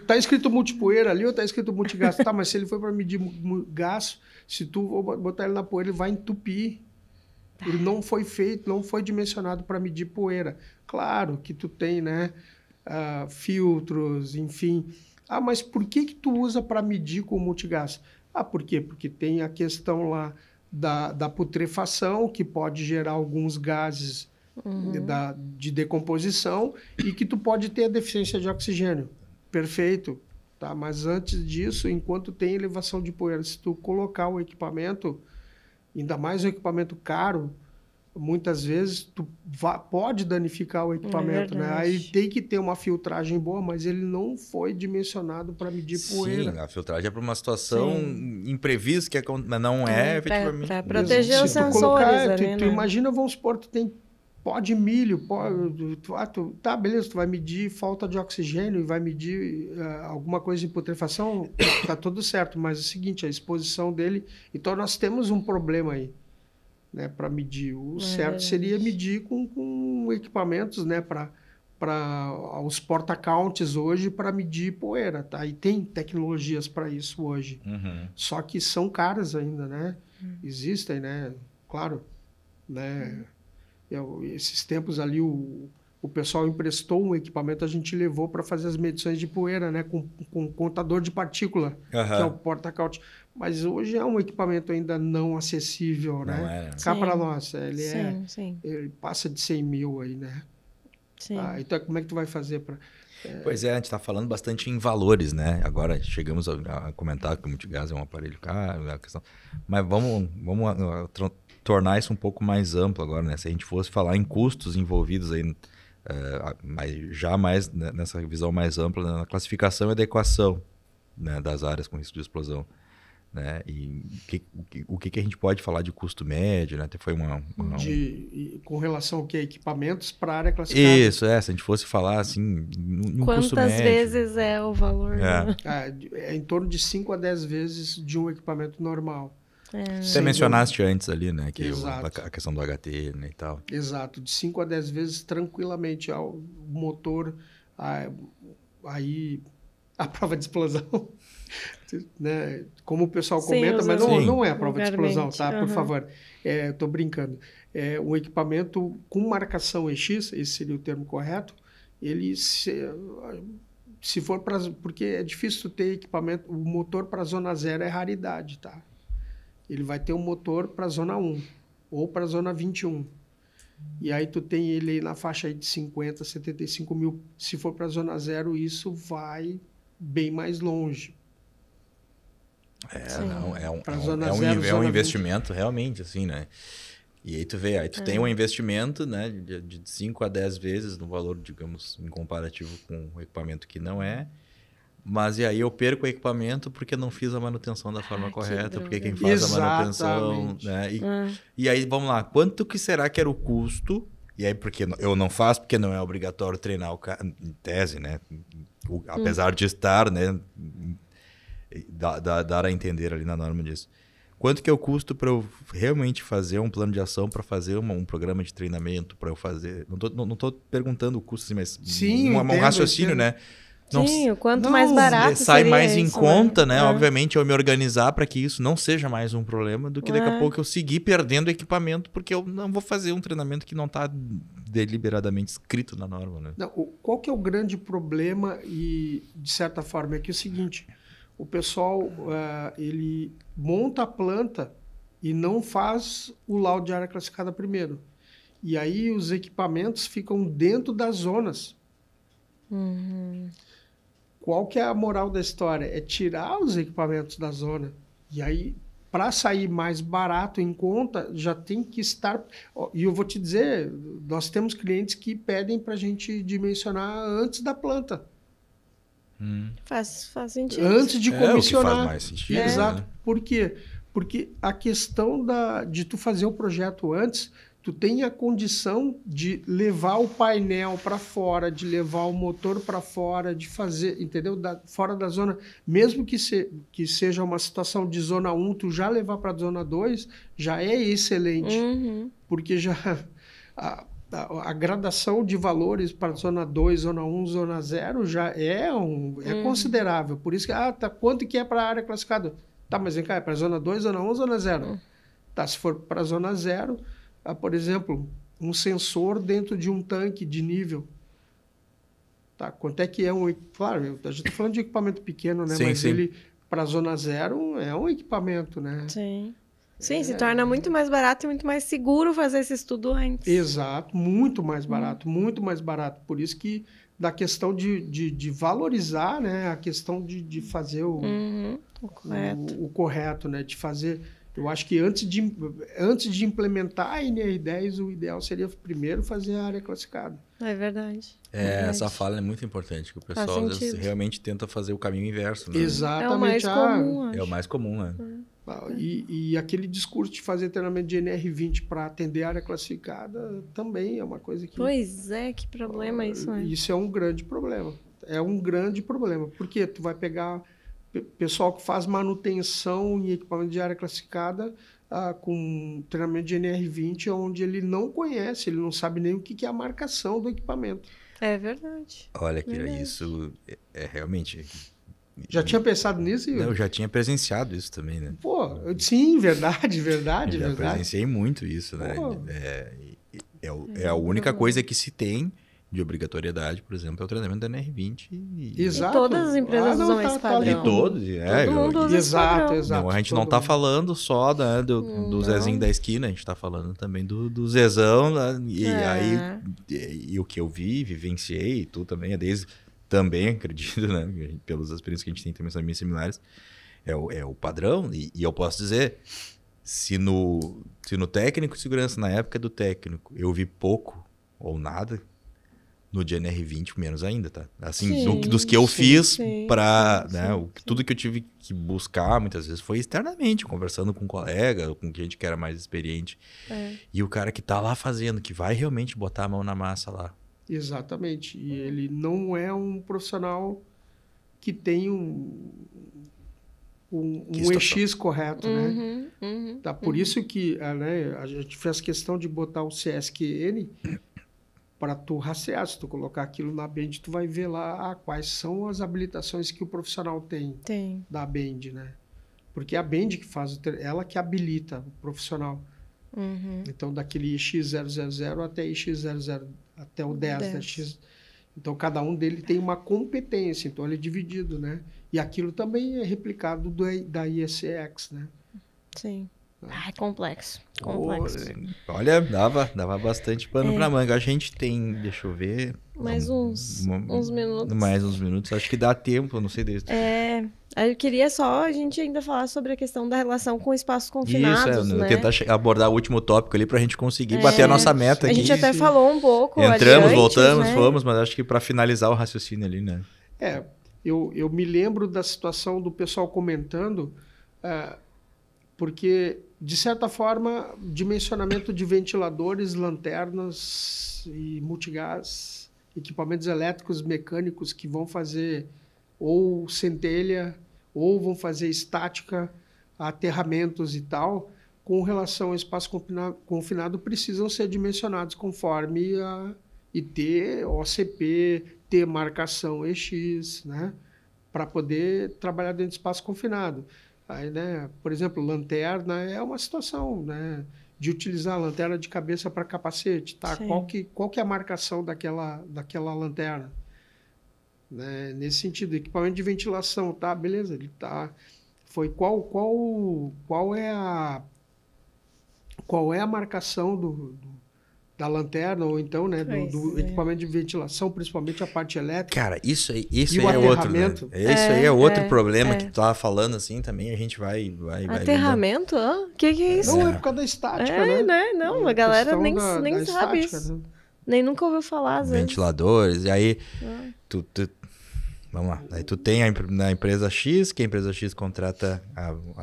tá escrito multipoeira ali ou tá escrito multigás? Tá, mas se ele for para medir gás, se tu botar ele na poeira, ele vai entupir. Ele não foi feito, não foi dimensionado para medir poeira. Claro que tu tem, né, filtros, enfim... mas por que tu usa para medir com o multigás? Por quê? Porque tem a questão lá da putrefação, que pode gerar alguns gases de decomposição e que tu pode ter a deficiência de oxigênio. Perfeito. Tá? Mas antes disso, enquanto tem elevação de poeira, se tu colocar o equipamento, ainda mais um equipamento caro, muitas vezes tu pode danificar o equipamento, né? Aí tem que ter uma filtragem boa, mas ele não foi dimensionado para medir poeira. Sim, a filtragem é para uma situação imprevista, mas não efetivamente. Para proteger os sensores. Tu imagina, vamos supor, tu tem pó de milho, tá, beleza, tu vai medir falta de oxigênio e vai medir alguma coisa de putrefação, tá tudo certo, mas é o seguinte, a exposição dele... Então nós temos um problema aí. Né, para medir. O certo seria medir com equipamentos, né, para para os porta-counts hoje para medir poeira, tá? E tem tecnologias para isso hoje. Só que são caras ainda, né? Existem, né? Claro, né? Esses tempos ali o pessoal emprestou um equipamento, a gente levou para fazer as medições de poeira, né? Com contador de partícula, que é o porta-count. Mas hoje é um equipamento ainda não acessível, né? Cá para nós, ele passa de 100 mil aí, né? Então, como é que tu vai fazer para... Pois é, a gente está falando bastante em valores, né? Agora chegamos a comentar que o multigás é um aparelho caro, a questão... Mas vamos tornar isso um pouco mais amplo agora, né? Se a gente fosse falar em custos envolvidos aí, mas já mais nessa visão mais ampla, na classificação e adequação, né, das áreas com risco de explosão. Né? E o que a gente pode falar de custo médio, né? Foi com relação ao que? Equipamentos para a área classificada? Isso, se a gente fosse falar assim, no custo médio. Quantas vezes é o valor? Né? É em torno de 5 a 10 vezes de um equipamento normal. Você mencionaste antes ali, né? Que a questão do HT, né, e tal. Exato, de 5 a 10 vezes tranquilamente ao motor, aí a prova de explosão... Né? Como o pessoal comenta, mas não é a prova de explosão, tá? Por favor, estou brincando. Um equipamento com marcação EX, esse seria o termo correto, ele se for para... Porque é difícil ter equipamento, o motor para zona 0 é raridade, tá? Ele vai ter um motor para zona 1 ou para zona 21. E aí tu tem ele aí na faixa aí de 50, 75 mil. Se for para zona 0, isso vai bem mais longe. É um investimento realmente, assim, né? E aí tu vê, tem um investimento, né, de 5 a 10 vezes no valor, digamos, em comparativo com o equipamento que não é. Mas e aí eu perco o equipamento porque não fiz a manutenção da forma correta, porque quem faz a manutenção, né? E aí, vamos lá, quanto que será que era o custo? E aí, porque eu não faço, porque não é obrigatório treinar o cara, em tese, né? Apesar de estar, né? Dar a entender ali na norma disso. Quanto que é o custo para eu realmente fazer um plano de ação, para fazer um programa de treinamento, para eu fazer... Não tô perguntando o custo, assim, mas um raciocínio, né? Sim, o quanto mais barato sai mais em isso, conta, né? Obviamente, eu me organizar para que isso não seja mais um problema do que daqui a pouco eu seguir perdendo equipamento porque eu não vou fazer um treinamento que não está deliberadamente escrito na norma, né? Não, qual que é o grande problema e, de certa forma, é que é o seguinte... O pessoal, ele monta a planta e não faz o laudo de área classificada primeiro. E aí os equipamentos ficam dentro das zonas. Qual que é a moral da história? É tirar os equipamentos da zona. E aí, para sair mais barato em conta, já tem que estar... E eu vou te dizer, nós temos clientes que pedem para a gente dimensionar antes da planta. Faz sentido. Antes de comissionar. O que faz mais sentido. Exato. Né? Por quê? Porque a questão de tu fazer o projeto antes, tu tem a condição de levar o painel para fora, de levar o motor para fora, de fazer, entendeu? Fora da zona. Mesmo que seja uma situação de zona 1, tu já levar para a zona 2, já é excelente. Porque já... A gradação de valores para zona 2, zona 1, zona 0 já é considerável. Por isso que, quanto que é para a área classificada? Tá, mas vem cá, é para zona 2, zona 1, zona 0? Tá, se for para zona 0, por exemplo, um sensor dentro de um tanque de nível. Tá, quanto é que é um... Claro, a gente está falando de equipamento pequeno, né? Mas ele, para zona 0, é um equipamento, né? Sim, se torna muito mais barato e muito mais seguro fazer esse estudo antes. Exato, muito mais barato, muito mais barato. Por isso que da questão de valorizar, né, a questão de fazer o correto, né, de fazer... Eu acho que antes de implementar a NR10, o ideal seria primeiro fazer a área classificada. É verdade. Essa fala é muito importante, que o pessoal às vezes, realmente tenta fazer o caminho inverso. Né? Exatamente. É o mais comum, acho. É o mais comum, né? E aquele discurso de fazer treinamento de NR20 para atender a área classificada também é uma coisa que... Pois é, que problema isso, né? Isso é um grande problema. É um grande problema. Porque tu vai pegar pessoal que faz manutenção em equipamento de área classificada com treinamento de NR20, onde ele não conhece, ele não sabe nem o que é a marcação do equipamento. É verdade. Olha, Kira, isso é realmente... Já tinha pensado nisso? Eu já tinha presenciado isso também, né? Pô, sim, verdade. Já presenciei muito isso, né? É a única coisa que se tem de obrigatoriedade, por exemplo, é o treinamento da NR20. Exato. E todas as empresas usam esse padrão. E todos. Todo mundo usa esse padrão. Exato. Não, a gente não tá falando só, né, do Zezinho da esquina, a gente tá falando também do Zezão, né, e o que eu vi, vivenciei, e tu também, desde também, acredito, né, pelas experiências que a gente tem também são bem similares, é o padrão, e eu posso dizer, se no técnico de segurança, na época do técnico, eu vi pouco ou nada, no de NR20 menos ainda, tá? Assim, dos que eu fiz para, né, tudo que eu tive que buscar muitas vezes foi externamente, conversando com um colega, com gente que era mais experiente. E o cara que tá lá fazendo, que vai realmente botar a mão na massa lá. Exatamente. E ele não é um profissional que tem um EX correto, né? Tá, por isso que, né, a gente fez questão de botar o CSQN para tu rastrear. Se tu colocar aquilo na Bend, tu vai ver lá quais são as habilitações que o profissional tem. Da Bend, né? Porque é a Bend que faz, ela que habilita o profissional. Então, daquele X000 até X00, até o 10. Né? Então, cada um dele tem uma competência, então ele é dividido, né? E aquilo também é replicado da ISEX, né? Sim. É complexo. Olha, dava bastante pano pra manga. A gente tem, deixa eu ver... Mais uns minutos. Mais uns minutos. Acho que dá tempo, não sei desse. Eu queria só a gente ainda falar sobre a questão da relação com espaços confinados, né? Tentar abordar o último tópico ali pra gente conseguir bater a nossa meta aqui. A gente até falou um pouco Entramos, adiante, voltamos, né? fomos, mas acho que pra finalizar o raciocínio ali, né? Eu me lembro da situação do pessoal comentando, porque, de certa forma, dimensionamento de ventiladores, lanternas e multigás, equipamentos elétricos, mecânicos que vão fazer ou centelha, ou vão fazer estática, aterramentos e tal, com relação ao espaço confinado, precisam ser dimensionados conforme a IT, OCP, ter marcação EX, né? Para poder trabalhar dentro de espaço confinado. Aí, né, por exemplo, lanterna é uma situação, né, de utilizar a lanterna de cabeça para capacete, tá? Qual que é a marcação daquela lanterna? Né? Nesse sentido, equipamento de ventilação, tá? Beleza, ele tá. Foi qual é a marcação da lanterna, ou então, né, do equipamento de ventilação, principalmente a parte elétrica. Cara, isso aí é outro, né? Isso aí é outro problema que tu tava falando assim também, a gente vai aterramento? O que é isso? Não, é por causa da estática, né? Não, a galera nem sabe estática, isso. Né? Nem nunca ouviu falar, às vezes. Ventiladores, e aí vamos lá. Aí tu tem na empresa X, que a empresa X contrata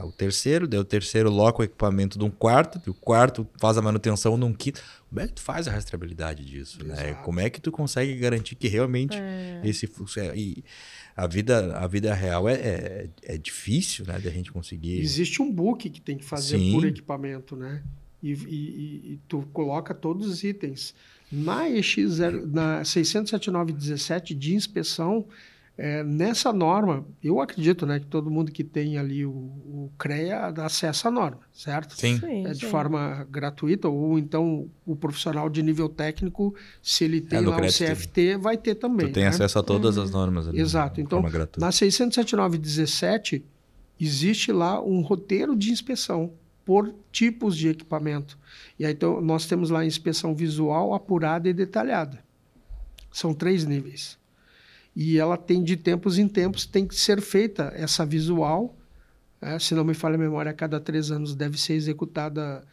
o terceiro, daí o terceiro loca o equipamento de um quarto, e o quarto faz a manutenção de um quinto. Como é que tu faz a rastreabilidade disso? Né? Como é que tu consegue garantir que realmente esse fluxo... E a vida real é difícil, né, de a gente conseguir... Existe um book que tem que fazer por equipamento, né? E tu coloca todos os itens. Na na 67917 de inspeção, nessa norma, eu acredito, né, que todo mundo que tem ali o CREA acessa a norma, certo? Sim. De forma gratuita, ou então o profissional de nível técnico, se ele tem lá o CFT, vai ter também. Tu tem acesso a todas as normas ali. Exato. Então, na 67917, existe lá um roteiro de inspeção por tipos de equipamento. E aí, então, nós temos lá a inspeção visual, apurada e detalhada. São 3 níveis. E ela tem, de tempos em tempos, tem que ser feita essa visual. Se não me falha a memória, a cada 3 anos deve ser executada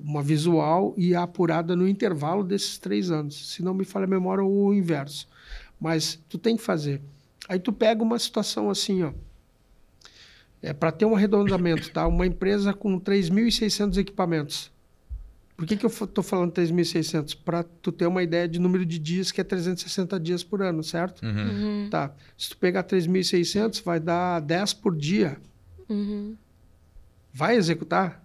uma visual e a apurada no intervalo desses 3 anos. Se não me falha a memória, o inverso. Mas tu tem que fazer. Aí tu pega uma situação assim, ó. Para ter um arredondamento, tá? Uma empresa com 3.600 equipamentos. Por que eu estou falando 3.600? Para tu ter uma ideia de número de dias, que é 360 dias por ano, certo? Tá. Se tu pegar 3.600, vai dar 10 por dia. Vai executar?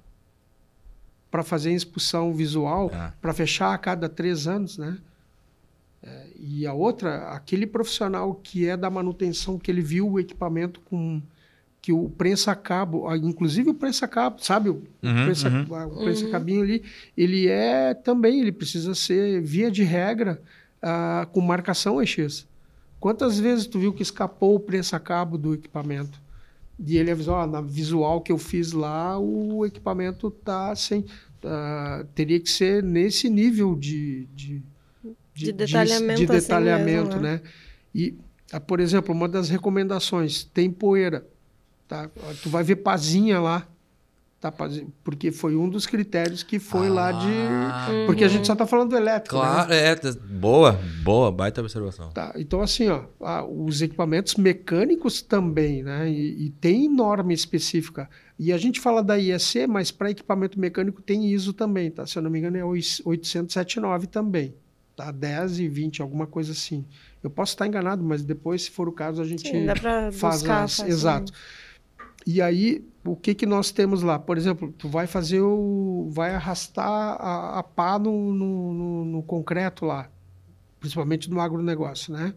Para fazer expulsão visual, para fechar a cada 3 anos, né? E a outra, aquele profissional que é da manutenção, que ele viu o equipamento que o prensa-cabo, inclusive o prensa-cabo, sabe? O prensa-cabinho ali, ele precisa ser, via de regra, com marcação EX. Quantas vezes tu viu que escapou o prensa-cabo do equipamento? E ele avisou, na visual que eu fiz lá, o equipamento tá sem... teria que ser nesse nível de detalhamento, assim mesmo, né? E, por exemplo, uma das recomendações, tem poeira. Tá? Tu vai ver pazinha lá, tá? Porque foi um dos critérios que foi lá de... Porque a gente só está falando do elétrico, claro, né? Boa, baita observação. Tá, então, assim, os equipamentos mecânicos também, né? E tem norma específica. E a gente fala da IEC, mas para equipamento mecânico tem ISO também, tá? Se eu não me engano, é 879 também. Tá? 10 e 20, alguma coisa assim. Eu posso estar enganado, mas depois, se for o caso, a gente dá pra faz buscar, exato. E aí, o que nós temos lá? Por exemplo, tu vai fazer vai arrastar a pá no concreto lá, principalmente no agronegócio, né?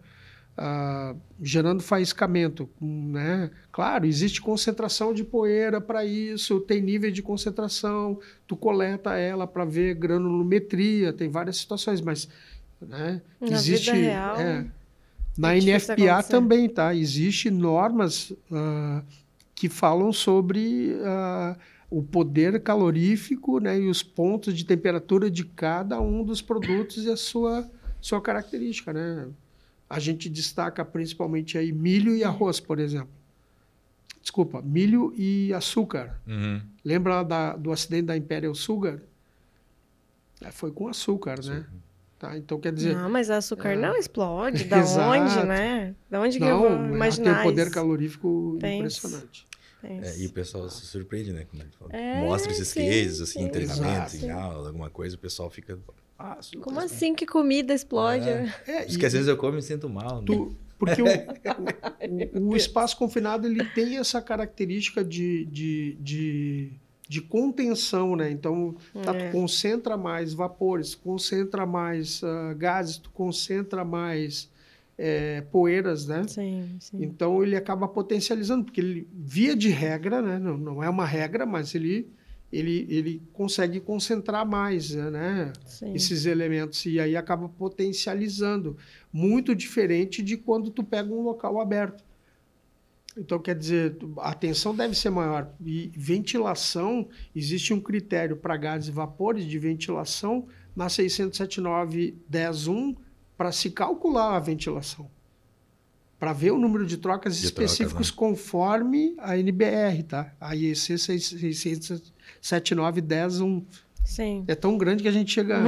Gerando faiscamento, né? Claro, existe concentração de poeira para isso, tem nível de concentração, tu coleta ela para ver granulometria, tem várias situações, mas, né? Na vida real, na NFPA também, tá? Existe normas que falam sobre o poder calorífico, né, e os pontos de temperatura de cada um dos produtos e a sua característica, né? A gente destaca principalmente aí milho e arroz, por exemplo. Desculpa, milho e açúcar. Lembra do acidente da Imperial Sugar? Foi com açúcar, né? Tá, então quer dizer... Não, mas açúcar não explode. Da onde, né? Da onde que eu vou imaginar tem um poder calorífico impressionante. E o pessoal se surpreende, né? Quando ele fala. Mostra esses cases, assim, em treinamento, em aula, alguma coisa, o pessoal fica... Como assim que comida explode? Porque às vezes eu como e me sinto mal. Né? Porque o espaço confinado ele tem essa característica de contenção, né? Então, tu concentra mais vapores, concentra mais gases, tu concentra mais poeiras, né? Sim. Então, ele acaba potencializando, porque ele, via de regra, né? Não é uma regra, mas ele consegue concentrar mais, né? Esses elementos, e aí acaba potencializando. Muito diferente de quando tu pega um local aberto. Então, quer dizer, a tensão deve ser maior. E ventilação, existe um critério para gases e vapores de ventilação na 679.10.1 para se calcular a ventilação. Para ver o número de trocas específicos, né? Conforme a NBR, tá? A IEC 679.10.1. Sim. É tão grande que a gente chega...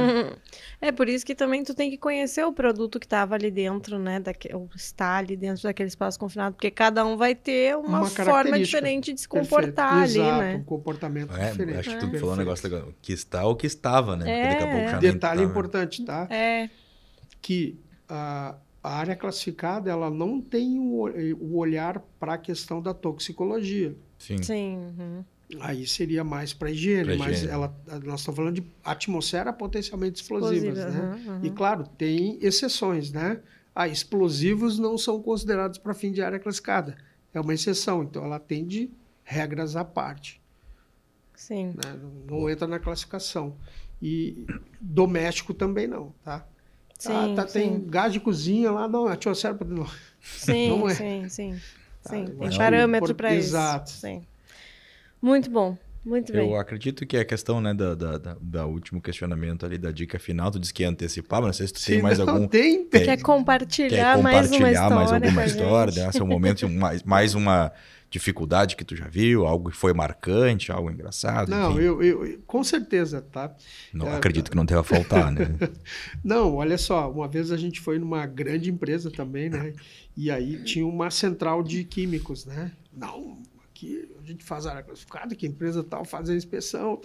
É por isso que também tu tem que conhecer o produto que estava ali dentro, né? Ou está ali dentro daquele espaço confinado, porque cada um vai ter uma forma diferente de se comportar ali, né? Um comportamento diferente. Acho que tu falou um negócio legal. Que está ou que estava, né? Porque daqui a pouco já detalhe importante, tá? Que a área classificada, ela não tem o olhar para a questão da toxicologia. Sim. Aí seria mais para higiene, mas nós estamos falando de atmosfera potencialmente explosivas, né? E claro, tem exceções, né? Explosivos não são considerados para fim de área classificada. É uma exceção, então ela atende regras à parte. Sim. Né? Não entra na classificação. E doméstico também não, tá? Sim, tem gás de cozinha lá, não, a atmosfera não. Sim, não é. Sim. Tem parâmetro para isso. Exato. Sim. Muito bom, muito bem. Eu acredito que a questão, né, da último questionamento ali, da dica final, tu disse que ia antecipar, mas não sei se tu tem mais algum... Quer compartilhar mais uma história? Mais alguma história, né? Seu momento, mais uma dificuldade que tu já viu, algo que foi marcante, algo engraçado? Não, eu com certeza, tá? Não, acredito que não deva faltar, né? Não, olha só, uma vez a gente foi numa grande empresa também, né? E aí tinha uma central de químicos, né? Não, aqui a gente faz área classificada, que a empresa tal faz a inspeção,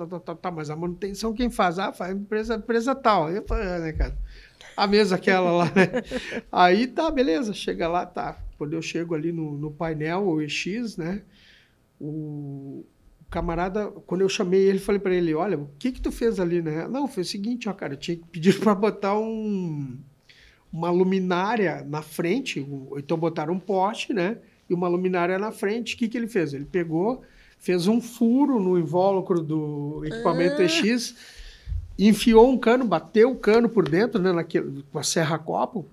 mas a manutenção quem faz? Faz a empresa tal. Eu falei, né, cara? A mesa aquela lá, né? Aí tá, beleza, chega lá, tá. Quando eu chego ali no painel, o EX, né? O camarada, quando eu chamei ele, falei para ele, olha, o que tu fez ali, né? Não, foi o seguinte, ó, cara, eu tinha que pedir para botar um uma luminária na frente, então botaram um poste, né? E uma luminária na frente. O que ele fez? Ele pegou, fez um furo no invólucro do equipamento EX, enfiou um cano, bateu o cano por dentro, né? Com a serra-copo,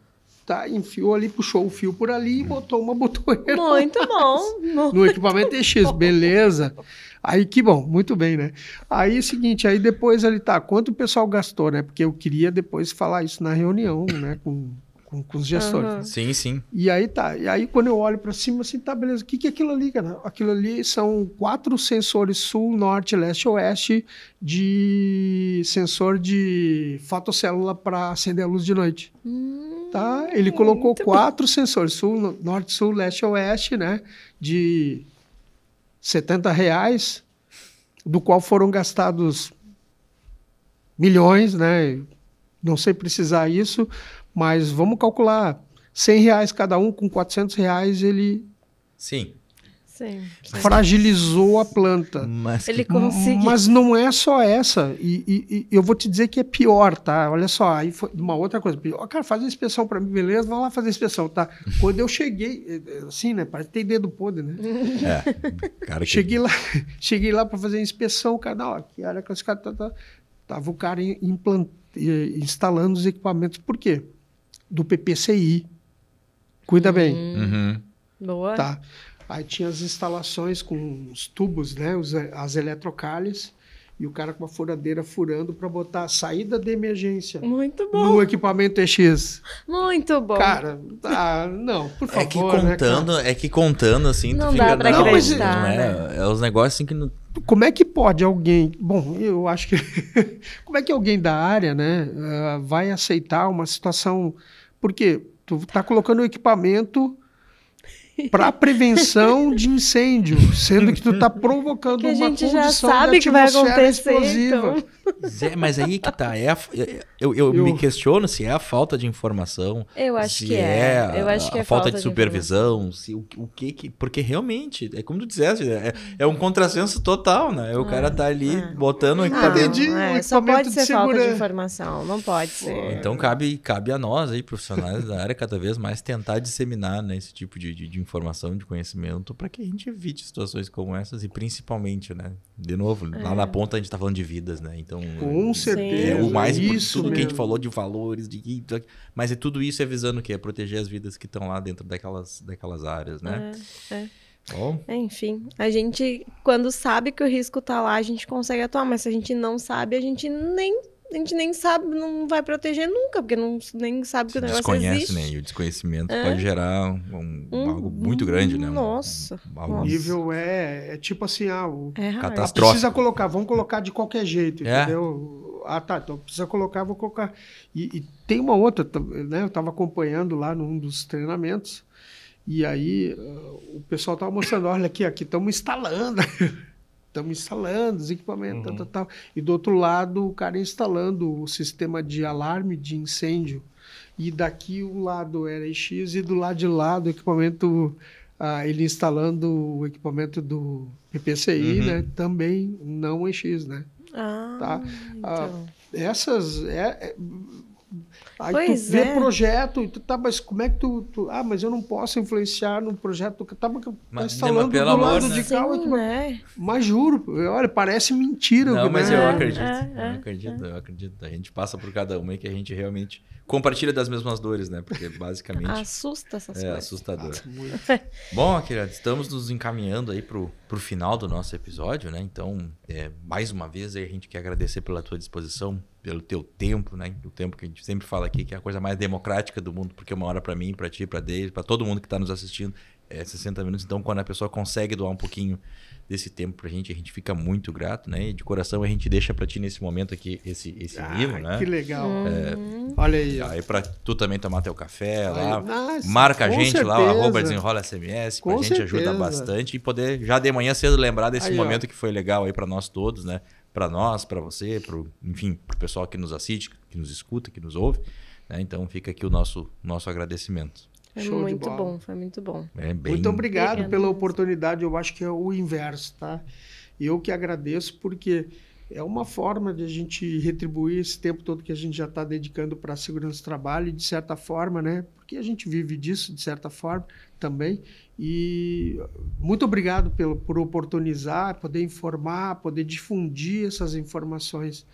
tá? Enfiou ali, puxou o fio por ali e botou uma botoeira. Muito bom. No equipamento EX, beleza. Aí que bom, muito bem, né? Aí é o seguinte, aí depois ele quanto o pessoal gastou, né? Porque eu queria depois falar isso na reunião, né? Com os gestores. Sim, sim. E aí e aí quando eu olho para cima, assim, tá, beleza. O que é aquilo ali, cara? Aquilo ali são 4 sensores sul, norte, leste, oeste de sensor de fotocélula para acender a luz de noite. Tá? Ele colocou 4 sensores, sul, norte, sul, leste, oeste, né? De R$70, do qual foram gastados milhões, né? Não sei precisar isso, mas vamos calcular R$100 cada um, com R$400 ele Sim. fragilizou a planta. Ele conseguiu. Mas não é só essa. E eu vou te dizer que é pior, tá? Olha só, aí foi uma outra coisa. Cara, faz a inspeção para mim, beleza? Vai lá fazer a inspeção, tá? Quando eu cheguei, assim, né? Parece que tem dedo podre, né? Cara, cheguei lá para fazer a inspeção, cara, não, aqui, olha que os caras tava o cara instalando os equipamentos. Por quê? Do PPCI. Cuida bem. Boa. Tá. Aí tinha as instalações com os tubos, né? As eletrocalhas. E o cara com uma furadeira furando para botar a saída de emergência. Muito bom. No equipamento EX. Muito bom. Cara, não, por favor. É que contando assim, não tu fica... dá pra acreditar, não é, é os negócios assim que... Não... Como é que pode alguém... Bom, eu acho que... Como é que alguém da área, né, vai aceitar uma situação... Porque tu tá colocando o equipamento para prevenção de incêndio, sendo que tu está provocando que uma condição já sabe de atmosfera que vai acontecer, explosiva. Então. Mas aí que tá. Eu me questiono se é a falta de informação. Eu acho se que é. Eu acho que é a falta de supervisão. Se o que. Porque realmente, é como tu disseste, é um contrassenso total, né? O cara tá ali botando o equipamento. Só pode ser falta de informação, não pode ser. Então cabe a nós aí, profissionais da área, cada vez mais tentar disseminar, né, esse tipo de informação, de conhecimento, para que a gente evite situações como essas e principalmente, né? De novo, lá na ponta a gente tá falando de vidas, né? Então, com certeza. O mais isso tudo que a gente falou de valores, mas tudo isso é visando o quê? É proteger as vidas que estão lá dentro daquelas áreas, né? Bom. Enfim, a gente, quando sabe que o risco tá lá, a gente consegue atuar, mas se a gente não sabe, a gente nem sabe, não vai proteger nunca, porque nem sabe que o negócio existe. Né? E o desconhecimento pode gerar algo muito grande, né? Nossa. O nível é tipo assim, catastrófico. Precisa colocar, vamos colocar de qualquer jeito, entendeu? Então precisa colocar, vou colocar. E tem uma outra, né? Eu estava acompanhando lá num dos treinamentos, e aí o pessoal estava mostrando, olha aqui estamos instalando. Estamos instalando os equipamentos, tal. E do outro lado, o cara instalando o sistema de alarme de incêndio. E daqui o lado era EX e do lado de lá do equipamento, ele instalando o equipamento do PPCI, né? Também não EX, né? Tá? Então. Essas... Aí tu vê projeto e tu mas como é que tu... mas eu não posso influenciar no projeto que tá instalando do lado de cá. Mas juro, olha, parece mentira. Não, mas eu acredito. A gente passa por cada uma e que a gente realmente compartilha das mesmas dores, né? Porque basicamente... Assusta essas coisas. É assustador. Bom, querido, estamos nos encaminhando aí pro final do nosso episódio, né? Então, mais uma vez, a gente quer agradecer pela tua disposição, pelo teu tempo, né? O tempo que a gente sempre fala aqui, que é a coisa mais democrática do mundo, porque uma hora para mim, para ti, para Deise, para todo mundo que está nos assistindo, é 60 minutos. Então, quando a pessoa consegue doar um pouquinho desse tempo pra gente, a gente fica muito grato, né? E de coração a gente deixa pra ti nesse momento aqui esse livro, né? Que legal. Olha aí. Aí pra tu também tomar teu café lá. Marca a gente lá, @desenrola_sms, a gente ajuda bastante e poder já de manhã cedo lembrar desse momento que foi legal aí pra nós todos, né? Pra nós, pra você, enfim, pro pessoal que nos assiste, que nos escuta, que nos ouve, né? Então fica aqui o nosso agradecimento. Foi muito bom. Muito obrigado pela oportunidade. Eu acho que é o inverso, tá? Eu que agradeço porque é uma forma de a gente retribuir esse tempo todo que a gente já está dedicando para a segurança do trabalho, de certa forma, né? Porque a gente vive disso, de certa forma, também. E muito obrigado por oportunizar, poder informar, poder difundir essas informações.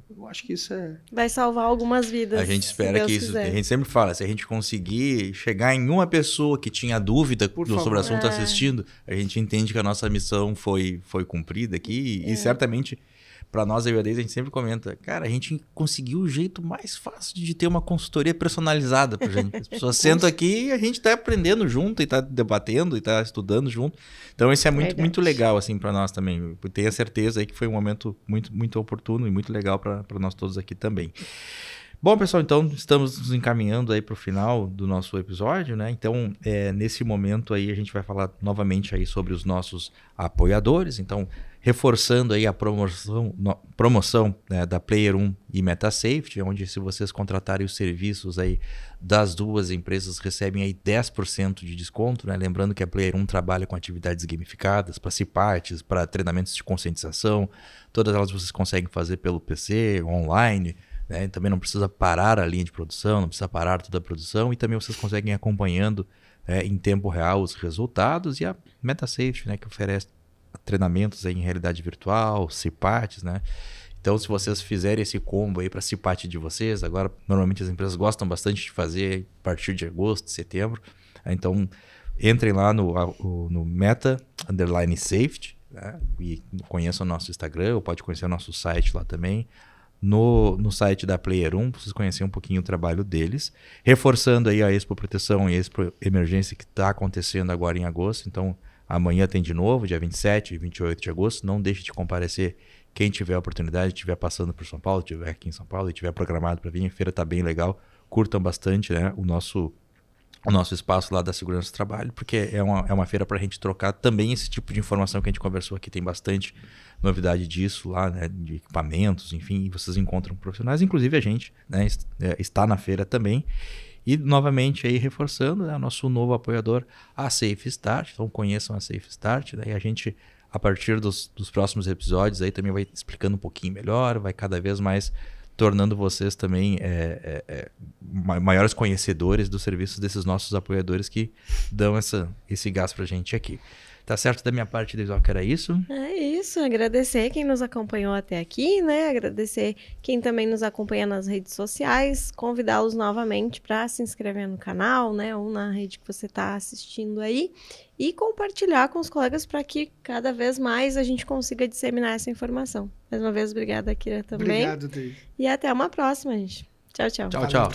Eu acho que isso vai salvar algumas vidas. A gente espera que isso... Quiser. A gente sempre fala, se a gente conseguir chegar em uma pessoa que tinha dúvida sobre o assunto assistindo, a gente entende que a nossa missão foi cumprida aqui. E certamente, para nós, eu e a Deise, a gente sempre comenta, cara, a gente conseguiu o jeito mais fácil de ter uma consultoria personalizada pra gente. As pessoas sentam aqui e a gente tá aprendendo junto, e tá debatendo, e tá estudando junto. Então, isso é muito legal, assim, para nós também. Tenho a certeza aí que foi um momento muito oportuno e muito legal para nós todos aqui também. Bom, pessoal, então estamos nos encaminhando aí para o final do nosso episódio, né? Então, nesse momento aí a gente vai falar novamente aí sobre os nossos apoiadores. Então, reforçando aí a promoção né, da Player 1 e MetaSafety, onde se vocês contratarem os serviços aí das duas empresas, recebem aí 10% de desconto, né? Lembrando que a Player 1 trabalha com atividades gamificadas, para CIPATs, para treinamentos de conscientização, todas elas vocês conseguem fazer pelo PC, online, né? Também não precisa parar a linha de produção, não precisa parar toda a produção, e também vocês conseguem ir acompanhando em tempo real os resultados, e a MetaSafety, né, que oferece treinamentos aí em realidade virtual, CIPATs, né? Então, se vocês fizerem esse combo aí para CIPAT de vocês, agora normalmente as empresas gostam bastante de fazer a partir de agosto, setembro, então entrem lá no Meta_Safety, né? E conheçam o nosso Instagram, ou pode conhecer o nosso site lá também. No site da Player 1, para vocês conhecerem um pouquinho o trabalho deles. Reforçando aí a Expo Proteção e a Expo Emergência que está acontecendo agora em agosto. Então, amanhã tem de novo, dia 27 e 28 de agosto. Não deixe de comparecer quem tiver a oportunidade, estiver passando por São Paulo, estiver aqui em São Paulo e estiver programado para vir. A feira está bem legal. Curtam bastante, né, o nosso espaço lá da segurança do trabalho, porque é uma feira para a gente trocar também esse tipo de informação que a gente conversou aqui. Tem bastante novidade disso lá, né, de equipamentos, enfim, e vocês encontram profissionais, inclusive a gente, né, está na feira também. E novamente aí reforçando, né, nosso novo apoiador, a Safe Start. Então conheçam a Safe Start, né, e a gente, a partir dos próximos episódios, aí também vai explicando um pouquinho melhor, vai cada vez mais tornando vocês também maiores conhecedores dos serviços desses nossos apoiadores que dão esse gás pra gente aqui. Tá certo da minha parte, Deise, que era isso? É isso, agradecer quem nos acompanhou até aqui, né? Agradecer quem também nos acompanha nas redes sociais, convidá-los novamente para se inscrever no canal, né? Ou na rede que você está assistindo aí, e compartilhar com os colegas para que cada vez mais a gente consiga disseminar essa informação. Mais uma vez, obrigada, Akira, também. Obrigado, Deise. E até uma próxima, gente. Tchau, tchau. Tchau, tchau.